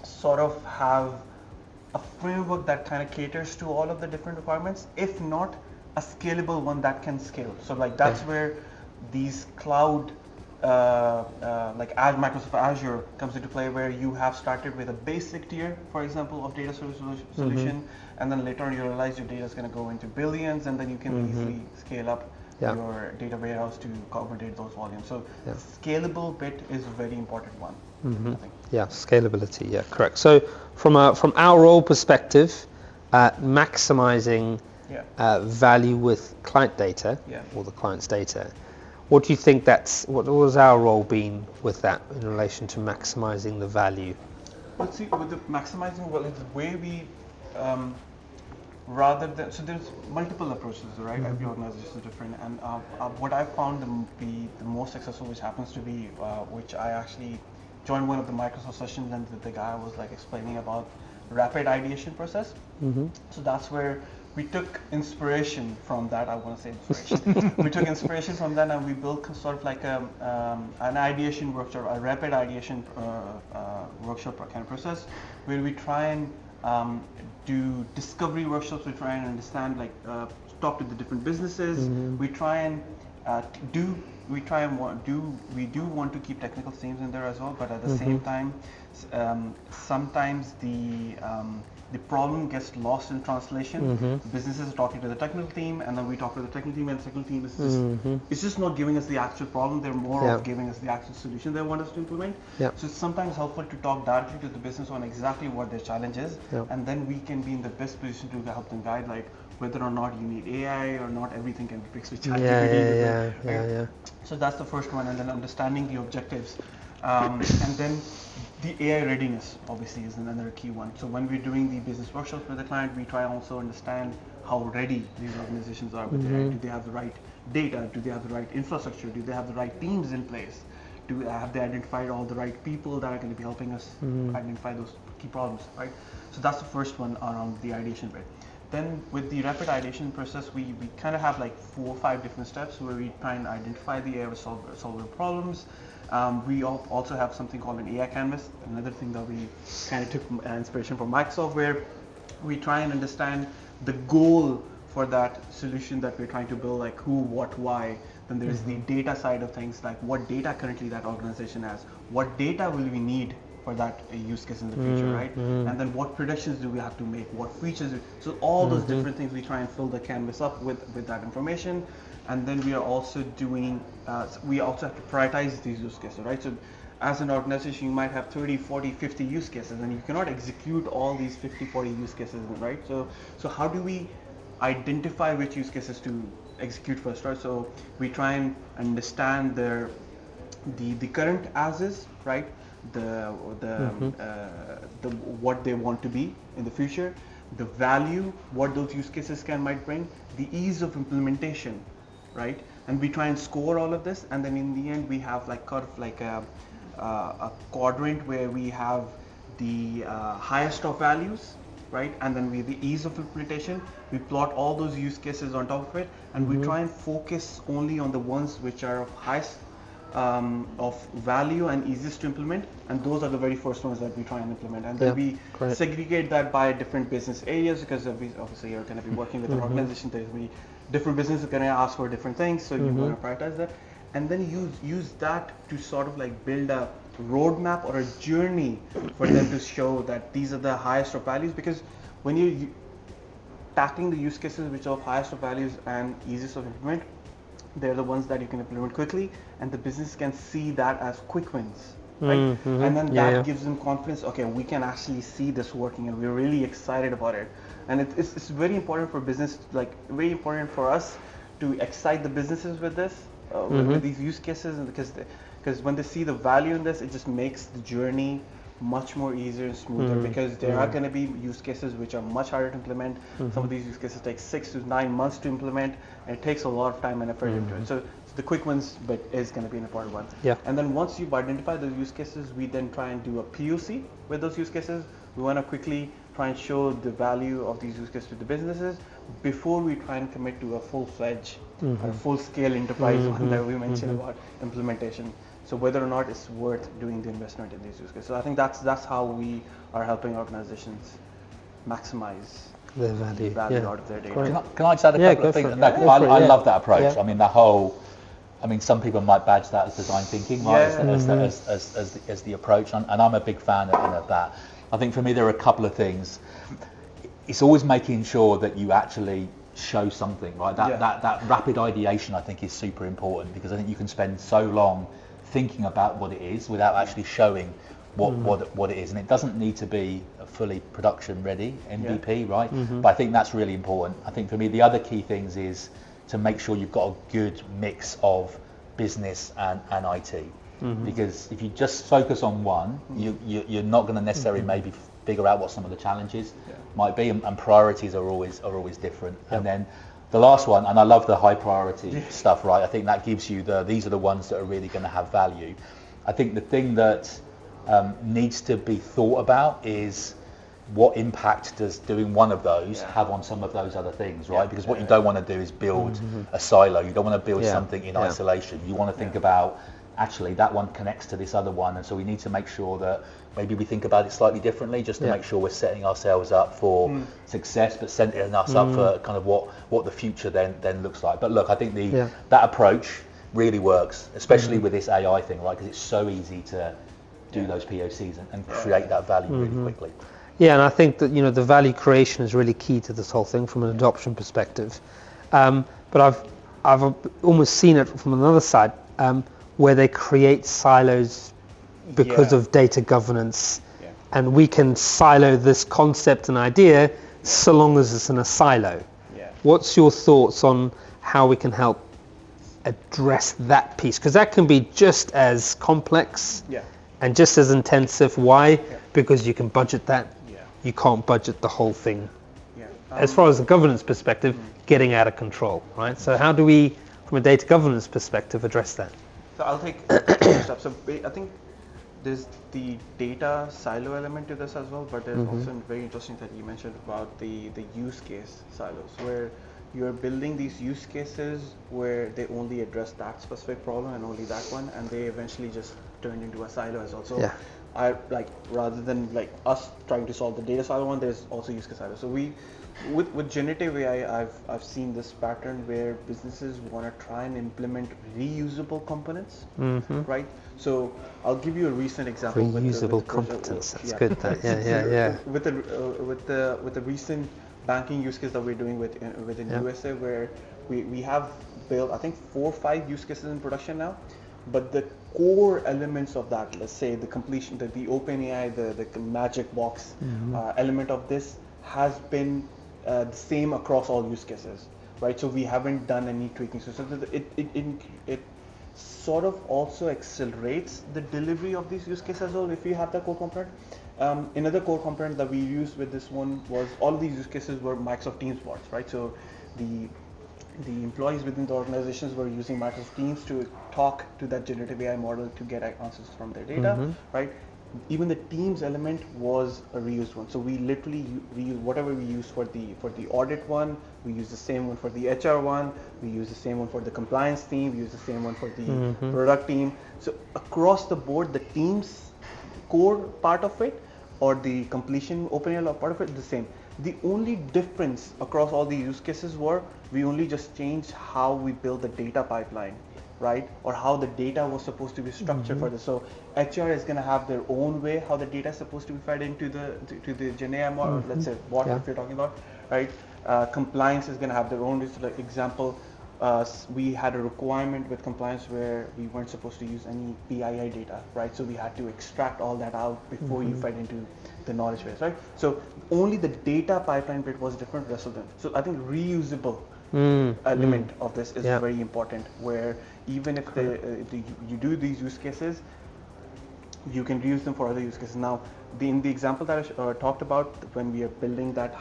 sort of have a framework that kind of caters to all of the different requirements, if not a scalable one that can scale. So like that's where these cloud like Microsoft Azure comes into play, where you have started with a basic tier, for example, of data service solution, and then later on you realize your data is going to go into billions, and then you can easily scale up your data warehouse to accommodate those volumes. So the scalable bit is a very important one, I think. Yeah, scalability, correct. So from our role perspective, maximizing value with client data, or the client's data, what do you think what has our role been with that in relation to maximizing the value? Well, see, with the maximizing, it's the way we, rather than, so there's multiple approaches, right? Every organization is different, and what I found to be the most successful, which happens to be, which I actually joined one of the Microsoft sessions, and the guy was like explaining about rapid ideation process. So that's where we took inspiration from that. I want to say inspiration. We took inspiration from that, and we built sort of like an ideation workshop, a rapid ideation workshop kind of process, where we try and do discovery workshops. We try and understand, like, talk to the different businesses. We try and we do want to keep technical themes in there as well, but at the same time, sometimes the problem gets lost in translation. Businesses are talking to the technical team, and then we talk to the technical team, and the technical team is just it's just not giving us the actual problem. They're more of giving us the actual solution they want us to implement. So it's sometimes helpful to talk directly to the business on exactly what their challenge is, and then we can be in the best position to help them guide, like whether or not you need AI or not. Everything can be fixed with ChatGPT. So that's the first one, and then understanding the objectives, and then the AI readiness obviously is another key one. So when we're doing the business workshops with the client, we try also understand how ready these organizations are with AI. Do they have the right data? Do they have the right infrastructure? Do they have the right teams in place? Have they identified all the right people that are going to be helping us identify those key problems, right? So that's the first one around the ideation bit. Then with the rapid ideation process, we kind of have like 4 or 5 different steps where we try and identify the area of solvable problems. We also have something called an AI canvas, another thing that we kind of took inspiration from Microsoft, where we try and understand the goal for that solution that we're trying to build, like who, what, why. Then there's the data side of things, like what data currently that organization has, what data will we need for that use case in the future, right? And then what predictions do we have to make, what features, so all those different things we try and fill the canvas up with that information. And then we are also doing, we also have to prioritize these use cases, right? So as an organization, you might have 30, 40, 50 use cases, and you cannot execute all these 50, 40 use cases, right? So how do we identify which use cases to execute first, right? So we try and understand the current as is, right? The what they want to be in the future, the value, what those use cases might bring, the ease of implementation, right? And we try and score all of this, and then in the end we have like kind of like a quadrant where we have the highest of values, right? And then with the ease of implementation, we plot all those use cases on top of it, and we try and focus only on the ones which are of highest of value and easiest to implement, and those are the very first ones that we try and implement. And then we segregate that by different business areas, because obviously you're going to be working with an organization. There's be different businesses are going to ask for different things, so you want to prioritize that, and then use that to sort of like build a roadmap or a journey for them to show that these are the highest of values. Because when you're tackling the use cases which are of highest of values and easiest of implement, they're the ones that you can implement quickly, and the business can see that as quick wins, right? And then that gives them confidence. Okay, we can actually see this working, and we're really excited about it. And it's very important for business, like very important for us to excite the businesses with this, with these use cases, and because when they see the value in this, it just makes the journey much more easier and smoother, because there are going to be use cases which are much harder to implement. Some of these use cases take 6 to 9 months to implement, and it takes a lot of time and effort into it. So the quick ones but is going to be an important one. And then once you've identified those use cases, we then try and do a POC with those use cases. We want to quickly try and show the value of these use cases to the businesses before we try and commit to a full-fledged or full-scale enterprise one that we mentioned about implementation. So whether or not it's worth doing the investment in these use cases. So I think that's how we are helping organizations maximize the value out of their data. Can I just add a couple of things? I love that approach. I mean, the whole, I mean, some people might badge that as design thinking, right? As the approach, and I'm a big fan of that. I think for me there are a couple of things. It's always making sure that you actually show something, right? That rapid ideation, I think, is super important, because I think you can spend so long thinking about what it is without actually showing what it is, and it doesn't need to be a fully production ready MVP, right? But I think that's really important. I think for me the other key things is to make sure you've got a good mix of business and IT, because if you just focus on one, you're not going to necessarily maybe figure out what some of the challenges might be, and priorities are always different. And then the last one, and I love the high priority stuff, right? I think that gives you these are the ones that are really going to have value. I think the thing that needs to be thought about is what impact does doing one of those have on some of those other things, right? Because what you don't want to do is build a silo. You don't want to build something in isolation. You want to think about, actually, that one connects to this other one, and so we need to make sure that maybe we think about it slightly differently, just to make sure we're setting ourselves up for success, but setting us up for kind of what the future then looks like. But look, I think that approach really works, especially with this AI thing, right? Because it's so easy to do those POCs and create that value really quickly. Yeah, and I think that the value creation is really key to this whole thing from an adoption perspective. But I've almost seen it from another side, where they create silos because of data governance, and we can silo this concept and idea so long as it's in a silo. What's your thoughts on how we can help address that piece? Because that can be just as complex and just as intensive. Why? Because you can budget that. You can't budget the whole thing. As far as the governance perspective, getting out of control, right? So how do we, from a data governance perspective, address that? So I'll take two steps. So I think there's the data silo element to this as well, but there's also very interesting that you mentioned about the use case silos, where you're building these use cases where they only address that specific problem and only that one, and they eventually just turn into a silo as well. So I like, rather than like us trying to solve the data silo one, there's also use case silo. So we, with generative AI, I've seen this pattern where businesses want to try and implement reusable components, right? So I'll give you a recent example. Reusable competence. That's good. With the recent banking use case that we're doing within USA, where we have built, I think, 4 or 5 use cases in production now. But the core elements of that, let's say the completion, the OpenAI, the magic box element of this has been the same across all use cases, right? So we haven't done any tweaking. So it sort of also accelerates the delivery of these use cases as well if you have the core component. Another core component that we used with this one was all of these use cases were Microsoft Teams bots, right? So the employees within the organizations were using Microsoft Teams to talk to that generative AI model to get answers from their data, right? Even the Teams element was a reused one. So we literally reuse whatever we use for the audit one, we use the same one for the HR one, we use the same one for the compliance team, we use the same one for the product team. So across the board, the Teams core part of it or the completion OpenAI part of it is the same. The only difference across all the use cases were we only just changed how we build the data pipeline, right? Or how the data was supposed to be structured for this. So HR is going to have their own way how the data is supposed to be fed into the Gen AI model, let's say what if you're talking about, right? Compliance is going to have their own. Like example, we had a requirement with compliance where we weren't supposed to use any PII data, right? So we had to extract all that out before you fed into the knowledge base, right? So only the data pipeline bit was different, rest of them. So I think reusable element of this is very important, where even if you do these use cases, you can reuse them for other use cases. Now, in the example that I talked about, when we are building that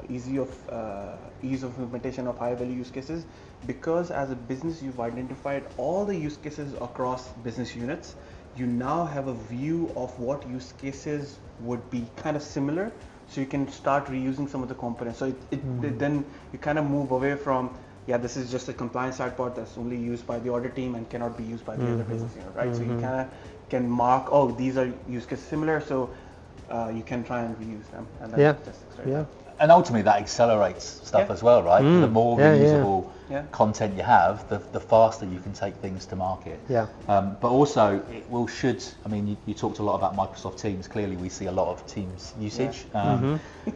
ease of implementation of high value use cases, because as a business you've identified all the use cases across business units, you now have a view of what use cases would be kind of similar, so you can start reusing some of the components. So then you kind of move away from, this is just a compliance chatbot that's only used by the audit team and cannot be used by the other business unit, right? So you kind of can mark, these are use cases similar, so you can try and reuse them. And then And ultimately that accelerates stuff as well, right? The more reusable content you have, the faster you can take things to market. But also I mean, you talked a lot about Microsoft Teams. Clearly we see a lot of Teams usage,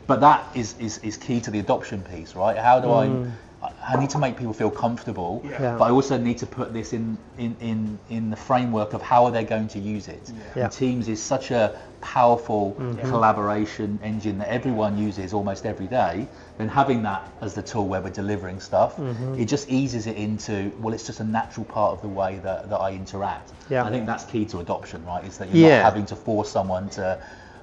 but that is key to the adoption piece, right? How do I need to make people feel comfortable, but I also need to put this in the framework of how are they going to use it. And Teams is such a powerful collaboration engine that everyone uses almost every day, then having that as the tool where we're delivering stuff, it just eases it into, it's just a natural part of the way that I interact. I think that's key to adoption, right? Is that you're not having to force someone to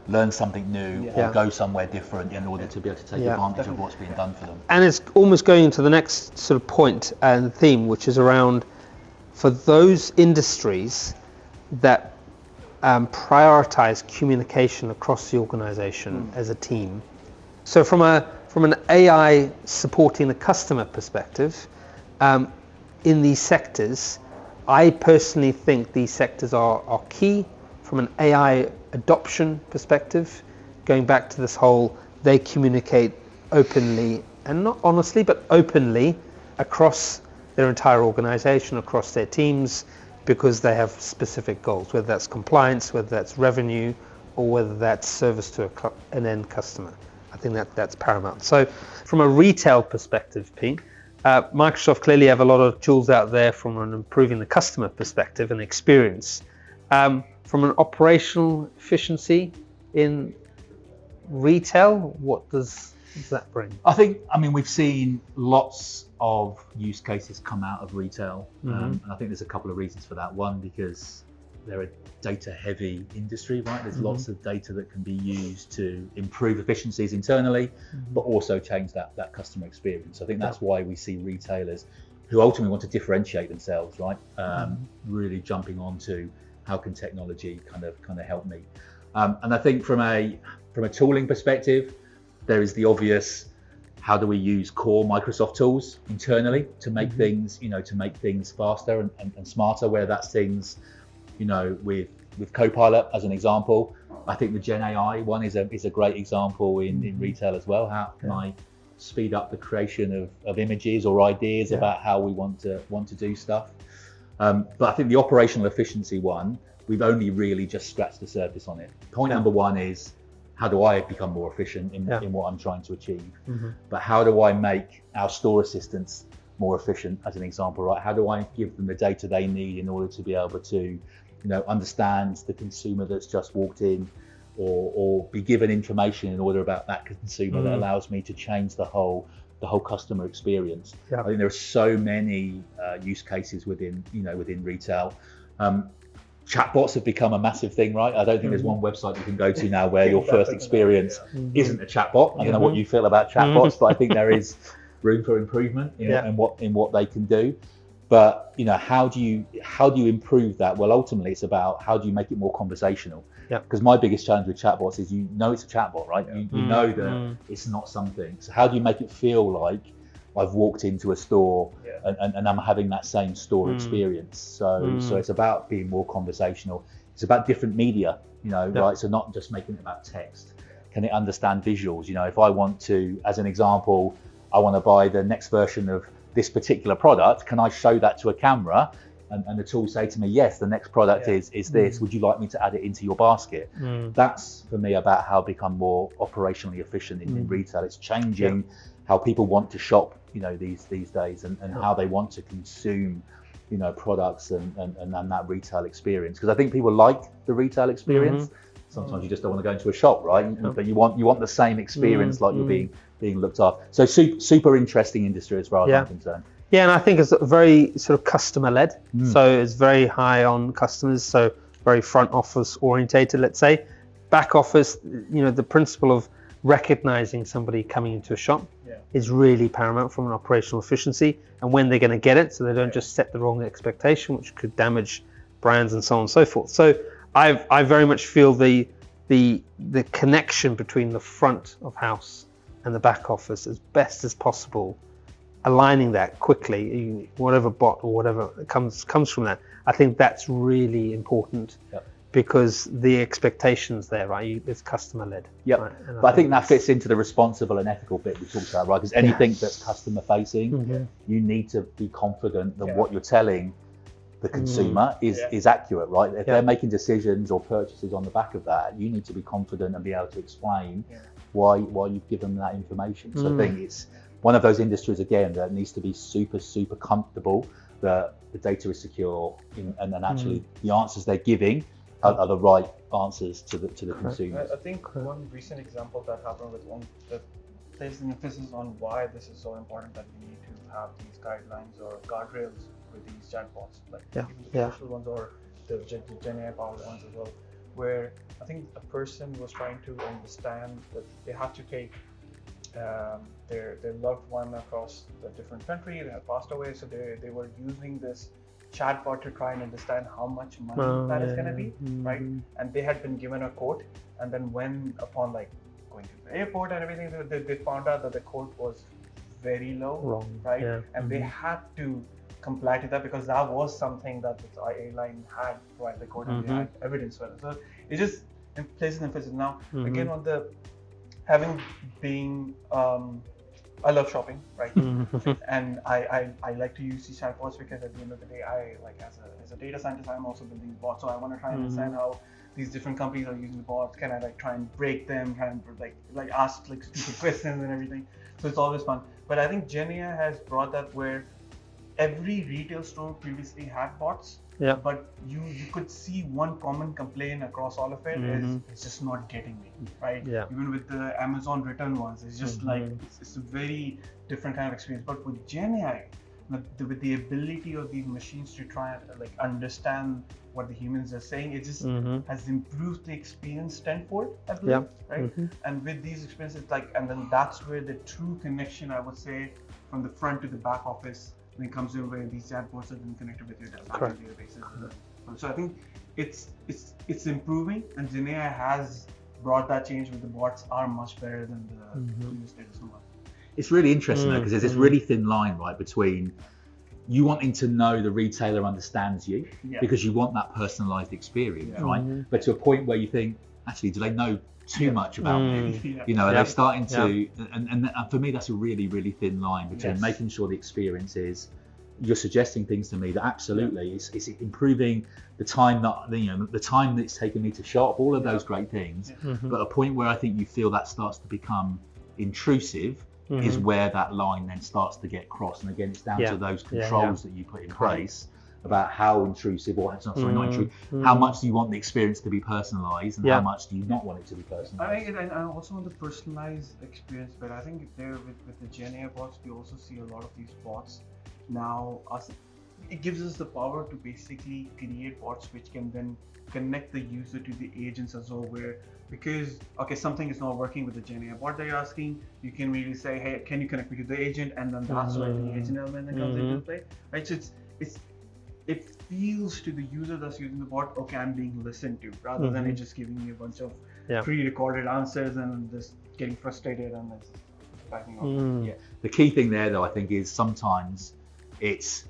learn something new or go somewhere different in order to be able to take advantage of what's being done for them. And it's almost going into the next sort of point and theme, which is around, for those industries that prioritize communication across the organization as a team. So from an AI supporting the customer perspective, in these sectors, I personally think these sectors are key. From an AI adoption perspective, going back to this whole, they communicate openly, and not honestly, but openly across their entire organization, across their teams, because they have specific goals, whether that's compliance, whether that's revenue, or whether that's service to an end customer. I think that's paramount. So from a retail perspective, Pete, Microsoft clearly have a lot of tools out there from an improving the customer perspective and experience. From an operational efficiency in retail, what does that bring? I mean, we've seen lots of use cases come out of retail. And I think there's a couple of reasons for that. One, because they're a data heavy industry, right? There's lots of data that can be used to improve efficiencies internally, but also change that customer experience. I think that's why we see retailers who ultimately want to differentiate themselves, right? Really jumping onto how can technology kind of help me? And I think from a tooling perspective, there is the obvious, how do we use core Microsoft tools internally to make things, to make things faster and smarter, where that's things, with Copilot as an example. I think the Gen AI one is a great example in retail as well. How can I speed up the creation of images or ideas about how we want to do stuff? But I think the operational efficiency one, we've only really just scratched the surface on it. Point number one is, how do I become more efficient in what I'm trying to achieve? But how do I make our store assistants more efficient, as an example, right? How do I give them the data they need in order to be able to, understand the consumer that's just walked in, or be given information in order about that consumer that allows me to change the whole customer experience. I think there are so many use cases within retail. Chatbots have become a massive thing, right? I don't think there's one website you can go to now where your first experience isn't a chatbot. I don't know what you feel about chatbots, but I think there is room for improvement in what they can do. But how do you improve that? Well, ultimately, it's about how do you make it more conversational. Because my biggest challenge with chatbots is it's a chatbot, right? You know that it's not something. So how do you make it feel like I've walked into a store and I'm having that same store experience? So it's about being more conversational. It's about different media, right? So not just making it about text. Can it understand visuals? If I want to, as an example, I want to buy the next version of this particular product, can I show that to a camera? And the tool say to me, yes, the next product is this. Would you like me to add it into your basket? That's for me about how to become more operationally efficient in retail. It's changing how people want to shop, these days, and how they want to consume, products and that retail experience. Because I think people like the retail experience. Sometimes you just don't want to go into a shop, right? But you want the same experience, like you're being looked after. So super interesting industry as far as I'm concerned. Yeah, and I think it's very sort of customer-led. So it's very high on customers, so very front office orientated, let's say. Back office, the principle of recognizing somebody coming into a shop is really paramount from an operational efficiency, and when they're going to get it, so they don't just set the wrong expectation, which could damage brands and so on and so forth. So I very much feel the connection between the front of house and the back office as best as possible, aligning that quickly, whatever bot or whatever comes from that. I think that's really important because the expectations there, right? It's customer led. Right? But I think that fits into the responsible and ethical bit we talked about, right? Because anything that's customer facing, you need to be confident that what you're telling the consumer is accurate, right? If they're making decisions or purchases on the back of that, you need to be confident and be able to explain why you've given them that information. So I think it's one of those industries, again, that needs to be super comfortable that the data is secure and then actually the answers they're giving are the right answers to the consumers. I think one recent example that happened with one that places an emphasis on why this is so important, that we need to have these guidelines or guardrails with these chatbots, like even the commercial ones or the Gen AI powered ones as well, where I think a person was trying to understand that they have to take their loved one across a different country, they have passed away, so they were using this chatbot to try and understand how much money that is going to be, right? And they had been given a quote, and then when upon like going to the airport and everything, they found out that the quote was very low, right? And they had to comply to that because that was something that the airline had provided the quote and they had evidence for it. So it just places emphasis. Now again on the having been I love shopping, right? And I like to use these chatbots because at the end of the day, I like as a data scientist, I'm also building bots. So I want to try and understand how these different companies are using the bots. Can I like try and break them, try and like ask like stupid questions and everything. So it's always fun. But I think Gen AI has brought that where every retail store previously had bots. But you could see one common complaint across all of it is it's just not getting me, right? Even with the Amazon return ones, it's just like it's a very different kind of experience. But with Gen AI, with the ability of these machines to try and like understand what the humans are saying, it just has improved the experience tenfold, I believe, right? And with these experiences, and then that's where the true connection, I would say, from the front to the back office when it comes to where these chatbots have been connected with your databases. So I think it's improving, and GenAI has brought that change with the bots are much better than the previous data so much. It's really interesting though, because there's this really thin line, right, between you wanting to know the retailer understands you because you want that personalized experience, right? But to a point where you think, actually, do they know too much about me? You know, are they starting to, and for me, that's a really, really thin line between making sure the experience is, you're suggesting things to me that absolutely it's improving the time that, you know, the time that it's taken me to shop, all of those great things. But a point where I think you feel that starts to become intrusive is where that line then starts to get crossed. And again, it's down to those controls that you put in place about how intrusive, or not intrusive, how much do you want the experience to be personalized, and how much do you not want it to be personalized? I also want the personalized experience, but I think there with the GenAI bots, we also see a lot of these bots now. It gives us the power to basically create bots which can then connect the user to the agents as well, where, because something is not working with the GenAI bot that you're asking, you can really say, hey, can you connect me to the agent, and then that's where the agent element then comes into play, right? So it feels to the user that's using the bot, okay, I'm being listened to, rather than it just giving me a bunch of pre-recorded answers and just getting frustrated and just backing off. The key thing there though, I think, is sometimes it's,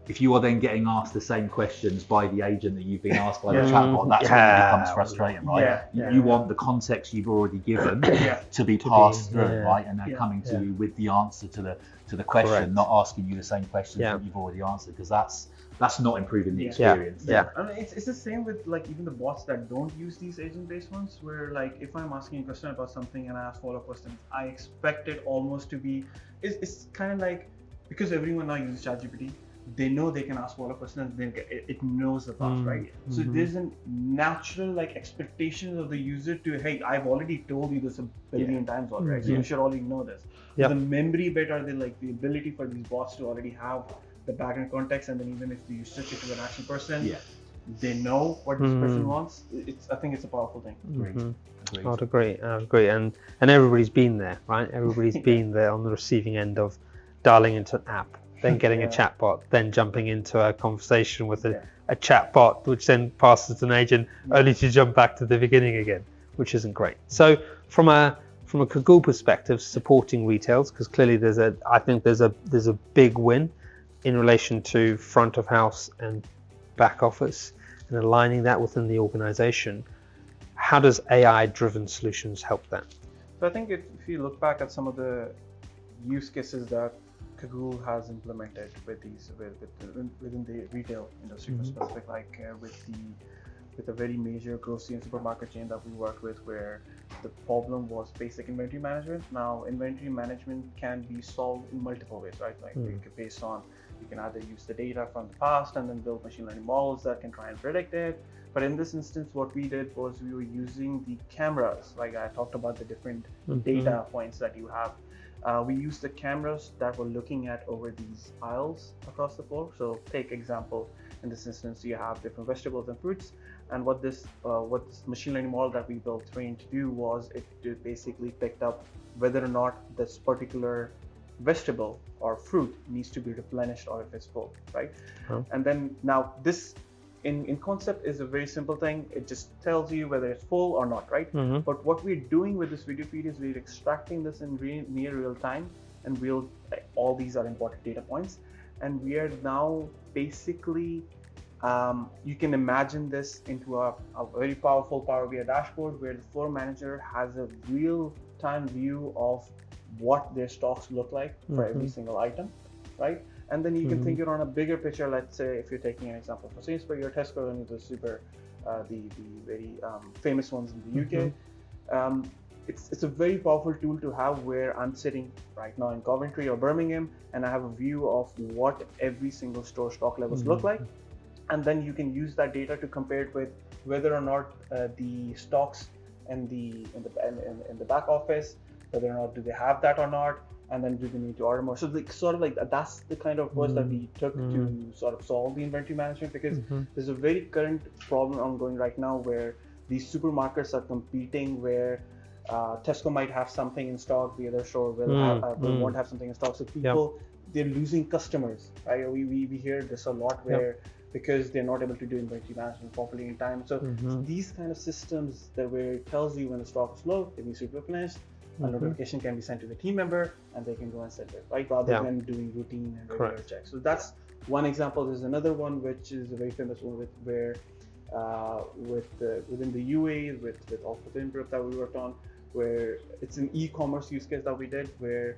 if you are then getting asked the same questions by the agent that you've been asked by the chatbot, that's when it becomes frustrating, right? You want the context you've already given to be passed through, right? And they're coming to you with the answer to the question, not asking you the same questions that you've already answered, because that's not improving the experience. I mean, it's the same with like even the bots that don't use these agent-based ones, where like if I'm asking a question about something and I ask follow-up questions, I expect it almost to be, it's kind of like, because everyone now uses ChatGPT, they know they can ask follow-up questions, then it knows the path, right? So there's a natural like expectation of the user to, hey, I've already told you this a billion times already, so you should already know this. So the memory bit, or the ability for these bots to already have the background context, and then even if you switch it to an action person, they know what this person wants. I think it's a powerful thing. I'd agree, and everybody's been there, right? Everybody's been there on the receiving end of dialing into an app, then getting a chatbot, then jumping into a conversation with a chatbot, which then passes to an agent, only to jump back to the beginning again, which isn't great. So from a Kaggle perspective, supporting retails, because clearly I think there's a big win in relation to front of house and back office, and aligning that within the organization. How does AI-driven solutions help that? So I think if you look back at some of the use cases that Kaggle has implemented within the retail industry, for specific, like with a very major grocery and supermarket chain that we worked with, where the problem was basic inventory management. Now, inventory management can be solved in multiple ways, right? Like based on, you can either use the data from the past and then build machine learning models that can try and predict it. But in this instance, what we did was we were using the cameras, like I talked about the different data points that you have. We used the cameras that were looking at over these aisles across the floor. So take example, in this instance, you have different vegetables and fruits. And what this machine learning model that we built trained to do was it basically picked up whether or not this particular vegetable or fruit needs to be replenished or if it's full, right? And then now this in concept is a very simple thing. It just tells you whether it's full or not, right? But what we're doing with this video feed is we're extracting this in near real time, and all these are important data points, and we are now basically you can imagine this into a very powerful Power BI dashboard, where the floor manager has a real-time view of what their stocks look like for every single item, right? And then you can think it on a bigger picture. Let's say if you're taking an example for Sainsbury's or Tesco, and the very famous ones in the UK. It's a very powerful tool to have, where I'm sitting right now in Coventry or Birmingham, and I have a view of what every single store stock levels look like. And then you can use that data to compare it with whether or not the stocks in the back office, whether or not do they have that or not, and then do they need to order more. So that's the kind of approach that we took to sort of solve the inventory management, because there's a very current problem ongoing right now where these supermarkets are competing, where Tesco might have something in stock, the other store will won't have something in stock. So people they're losing customers, right? We hear this a lot where because they're not able to do inventory management properly in time. So these kind of systems that where it tells you when the stock is low, it needs to be replenished, a notification can be sent to the team member and they can go and set it, right? Rather than doing routine and regular checks. So that's one example. There's another one which is a very famous one where within the UAE with the group that we worked on, where it's an e-commerce use case that we did where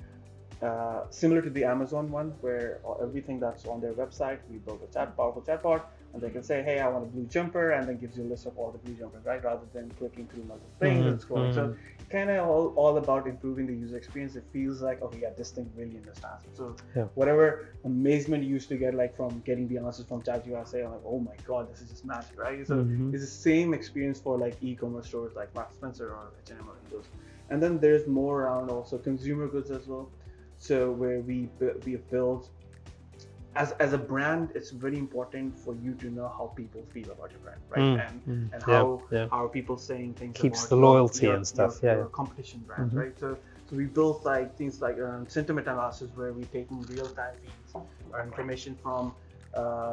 similar to the Amazon one, where everything that's on their website, we built a powerful chatbot, and they can say, hey, I want a blue jumper, and then gives you a list of all the blue jumpers, right? Rather than clicking through multiple things and scrolling. So kind of all about improving the user experience. It feels like, okay, yeah, this thing really understands it. So whatever amazement you used to get like from getting the answers from ChatGPT, I'm like, oh my God, this is just magic, right? So it's the same experience for like e-commerce stores like Marks & Spencer or H&M or those. And then there's more around also consumer goods as well. So where we build, as a brand, it's very important for you to know how people feel about your brand, right? And how are people saying things keeps about the loyalty and stuff. Your competition brand, right? So we built like things like sentiment analysis, where we take in real-time feeds or information from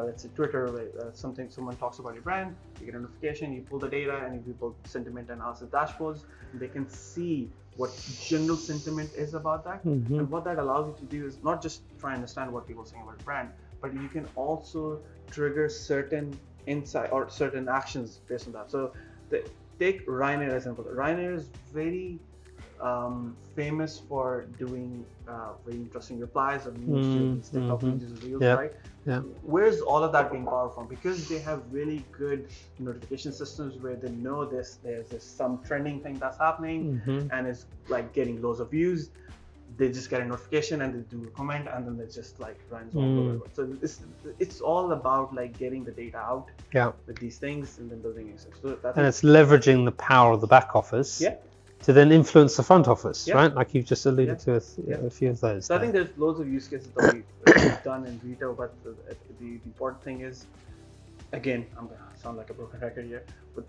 let's say Twitter, someone talks about your brand, you get a notification, you pull the data, and you build sentiment analysis dashboards. They can see what general sentiment is about that. And what that allows you to do is not just try and understand what people are saying about the brand, but you can also trigger certain insight or certain actions based on that. So take Ryanair as an example. Ryanair is very famous for doing very interesting replies or memes to TikTok videos, reels, right? Where's all of that being powered from? Because they have really good notification systems where they know there's some trending thing that's happening and it's like getting loads of views. They just get a notification and they do a comment, and then it just like runs all over. So it's all about like getting the data out with these things and then building it. So it's leveraging the power of the back office to then influence the front office, right? Like you've just alluded to a few of those. So I think there's loads of use cases that we've done in retail, but the important thing is, again, I'm going to sound like a broken record here, but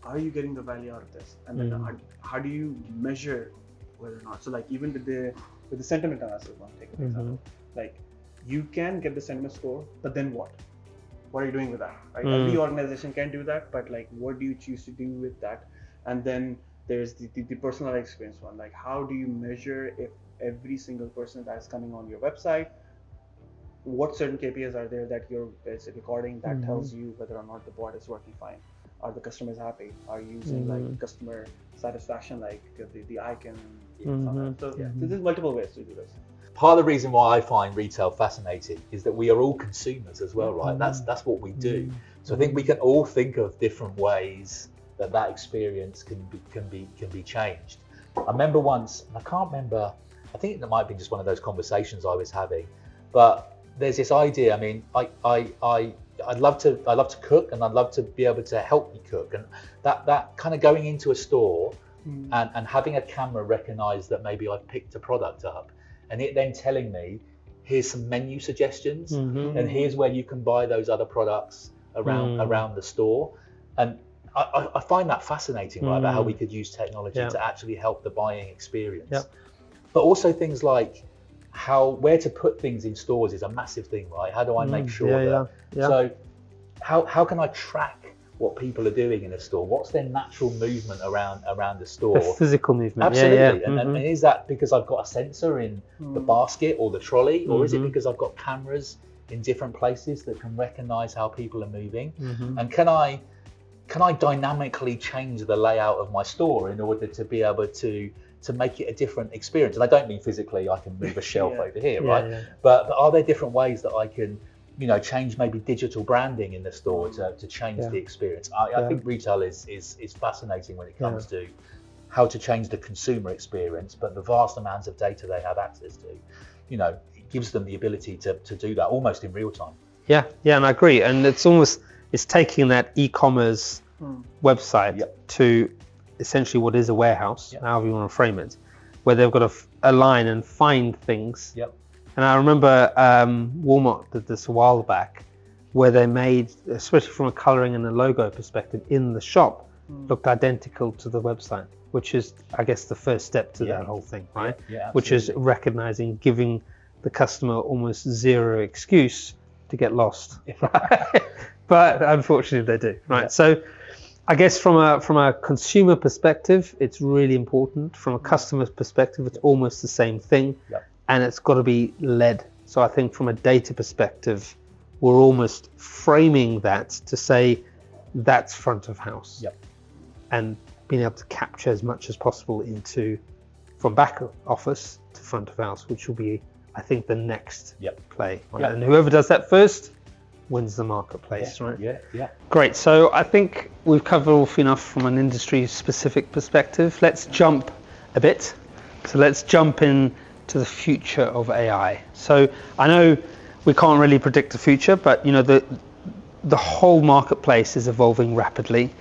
are you getting the value out of this? And then how do you measure whether or not? So like even with the sentiment analysis one, take an example. Like you can get the sentiment score, but then what? What are you doing with that? Right? Every organization can do that, but like what do you choose to do with that? And then there's the personal experience one. Like how do you measure if every single person that's coming on your website, what certain KPIs are there that it's recording that tells you whether or not the bot is working fine? Are the customers happy? Are you using like customer satisfaction, like the icon? So there's multiple ways to do this. Part of the reason why I find retail fascinating is that we are all consumers as well, right? That's what we do. So I think we can all think of different ways that experience can be changed. I remember once, and I can't remember, I think it might have been just one of those conversations I was having, but there's this idea. I mean, I'd love to cook, and I'd love to be able to help me cook, and that kind of going into a store and having a camera recognize that maybe I've picked a product up, and it then telling me, here's some menu suggestions, and here's where you can buy those other products around the store. And I find that fascinating, right? About how we could use technology to actually help the buying experience. But also things like where to put things in stores is a massive thing, right? How do I make sure so how can I track what people are doing in a store? What's their natural movement around the store? The physical movement. Absolutely. And is that because I've got a sensor in the basket or the trolley, or is it because I've got cameras in different places that can recognize how people are moving? And can I dynamically change the layout of my store in order to be able to make it a different experience? And I don't mean physically, I can move a shelf over here, right? But are there different ways that I can, change maybe digital branding in the store to change the experience? I think retail is fascinating when it comes to how to change the consumer experience, but the vast amounts of data they have access to, it gives them the ability to do that almost in real time. Yeah, and I agree. And it's taking that e-commerce website to essentially what is a warehouse, however you want to frame it, where they've got to align and find things. And I remember Walmart did this a while back, where they made, especially from a coloring and a logo perspective, in the shop looked identical to the website, which is, I guess, the first step to that whole thing, right? Which is recognizing, giving the customer almost zero excuse to get lost. But unfortunately they do, right? So I guess from a consumer perspective, it's really important. From a customer's perspective, it's almost the same thing, and it's got to be led. So I think from a data perspective, we're almost framing that to say that's front of house, and being able to capture as much as possible into from back office to front of house, which will be, I think, the next play. And whoever does that first wins the marketplace, right? Great. So I think we've covered off enough from an industry specific perspective. Let's jump a bit. So let's jump in to the future of AI. So I know we can't really predict the future, but the whole marketplace is evolving rapidly.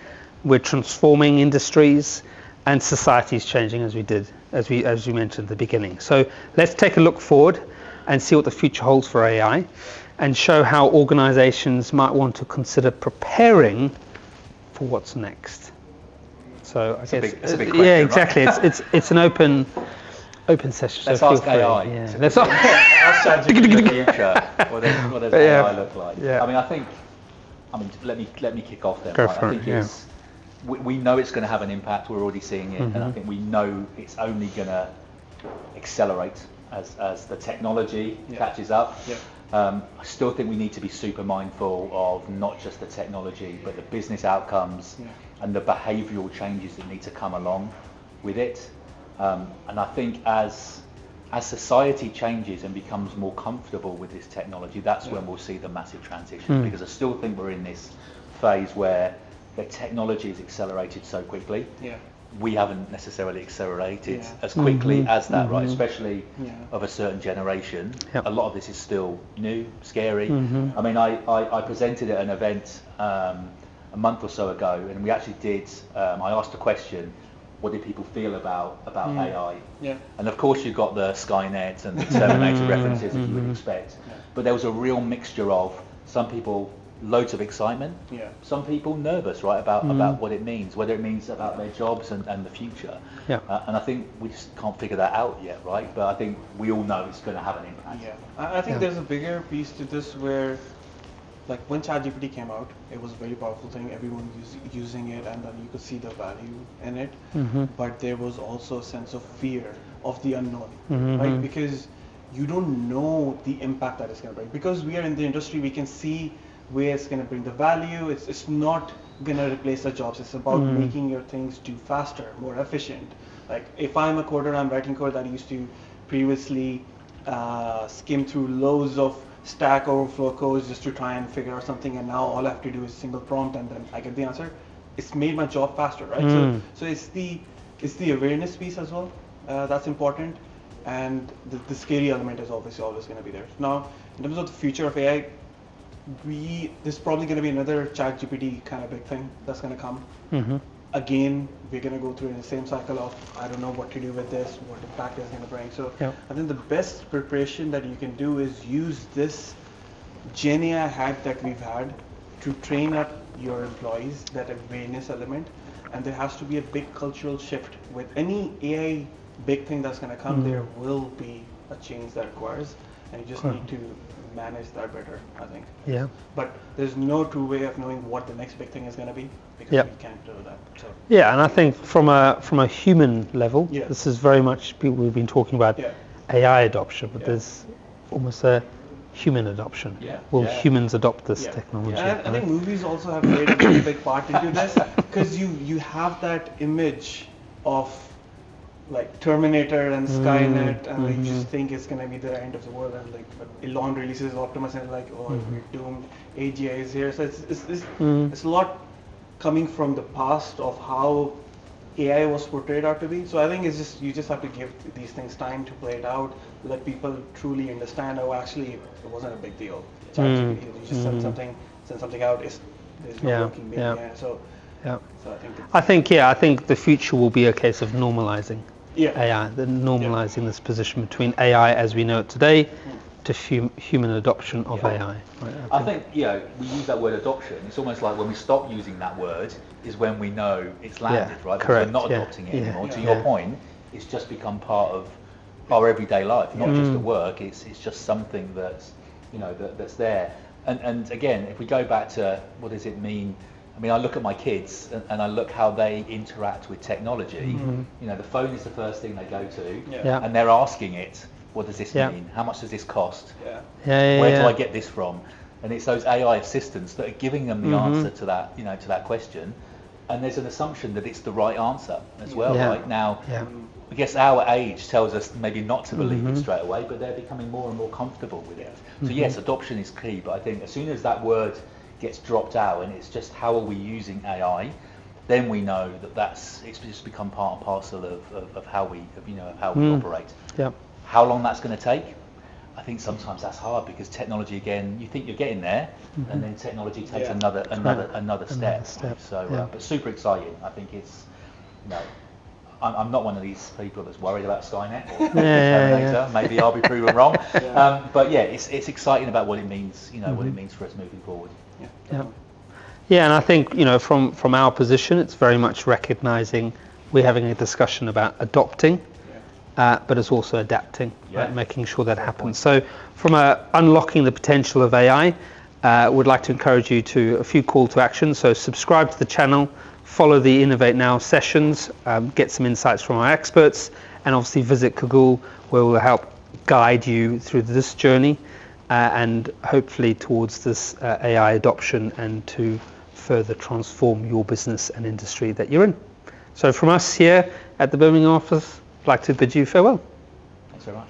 We're transforming industries, and society is changing as you mentioned at the beginning. So let's take a look forward and see what the future holds for AI, and show how organizations might want to consider preparing for what's next. So I guess it's a big question, exactly. Right? It's an open session. Let's so ask AI. Yeah. Let's ask ChatGPT in the future. What does AI look like? Yeah. I mean, let me kick off then. Go right? for I think it, we know it's going to have an impact. We're already seeing it, and I think we know it's only going to accelerate as the technology catches up. I still think we need to be super mindful of not just the technology, but the business outcomes and the behavioural changes that need to come along with it. And I think as society changes and becomes more comfortable with this technology, that's when we'll see the massive transition. Because I still think we're in this phase where the technology is accelerated so quickly. We haven't necessarily accelerated as quickly as that, right? Especially of a certain generation. A lot of this is still new, scary. I mean, I presented at an event a month or so ago, and we actually did. I asked a question: what did people feel about AI? And of course, you got the Skynet and the Terminator references that you would expect, but there was a real mixture of some people. Loads of excitement. Some people nervous, right, about what it means, whether it means about their jobs and the future. And I think we just can't figure that out yet, right? But I think we all know it's going to have an impact. I think there's a bigger piece to this where, like when ChatGPT came out, it was a very powerful thing. Everyone was using it, and then you could see the value in it. But there was also a sense of fear of the unknown, right? Because you don't know the impact that it's going to bring. Because we are in the industry, we can see where it's going to bring the value. It's not going to replace the jobs. It's about making your things do faster, more efficient. Like if I'm a coder, I'm writing code that used to previously skim through loads of Stack Overflow codes just to try and figure out something, and now all I have to do is single prompt and then I get the answer. It's made my job faster, right? So it's the awareness piece as well that's important, and the scary element is obviously always going to be there. Now, in terms of the future of AI, there's probably going to be another ChatGPT kind of big thing that's going to come. Again, we're going to go through the same cycle of I don't know what to do with this, what impact it's going to bring. So I think the best preparation that you can do is use this Gen AI hype that we've had to train up your employees, that awareness element. And there has to be a big cultural shift. With any AI big thing that's going to come, there will be a change that requires, and you just need to manage that better, I think. But there's no true way of knowing what the next big thing is going to be, because we can't do that. So. And I think from a human level, this is very much we've been talking about AI adoption, but there's almost a human adoption. Will humans adopt this technology? And I think movies also have played a very big part into this, because you have that image of like Terminator and Skynet, and like, you just think it's going to be the end of the world, and like Elon releases Optimus and like, oh, we're doomed, AGI is here. So it's a lot coming from the past of how AI was portrayed out to be. So I think it's just, you just have to give these things time to play it out, let people truly understand, oh, actually it wasn't a big deal. You just send something out, there's no working media. So I think the future will be a case of normalizing AI, normalizing this position between AI as we know it today to human adoption of AI. Right? I think we use that word adoption. It's almost like when we stop using that word is when we know it's landed, right? Because Correct. we're not adopting it anymore. To your point, it's just become part of our everyday life, not just at work. It's just something that's, that's there. And again, if we go back to what does it mean? I mean, I look at my kids and I look how they interact with technology. The phone is the first thing they go to, and they're asking it, what does this mean? How much does this cost? Where do I get this from? And it's those AI assistants that are giving them the answer to that, to that question. And there's an assumption that it's the right answer as well, right? Now, I guess our age tells us maybe not to believe it straight away, but they're becoming more and more comfortable with it. So yes, adoption is key, but I think as soon as that word gets dropped out and it's just how are we using AI, then we know that it's just become part and parcel of how we operate. How long that's going to take? I think sometimes that's hard because technology, again, you think you're getting there, and then technology takes another step. So, but super exciting. I think it's, I'm not one of these people that's worried about Skynet or Terminator. Maybe I'll be proven wrong. But yeah, it's exciting about what it means. What it means for us moving forward. Yeah, and I think from our position, it's very much recognizing we're having a discussion about adopting. But it's also adapting, right? Making sure that happens. So from unlocking the potential of AI, would like to encourage you to a few call to action. So subscribe to the channel, follow the Innovate Now sessions, get some insights from our experts, and obviously visit Kaggle, where we'll help guide you through this journey and hopefully towards this AI adoption and to further transform your business and industry that you're in. So from us here at the Birmingham office, I'd like to bid you farewell. Thanks very much.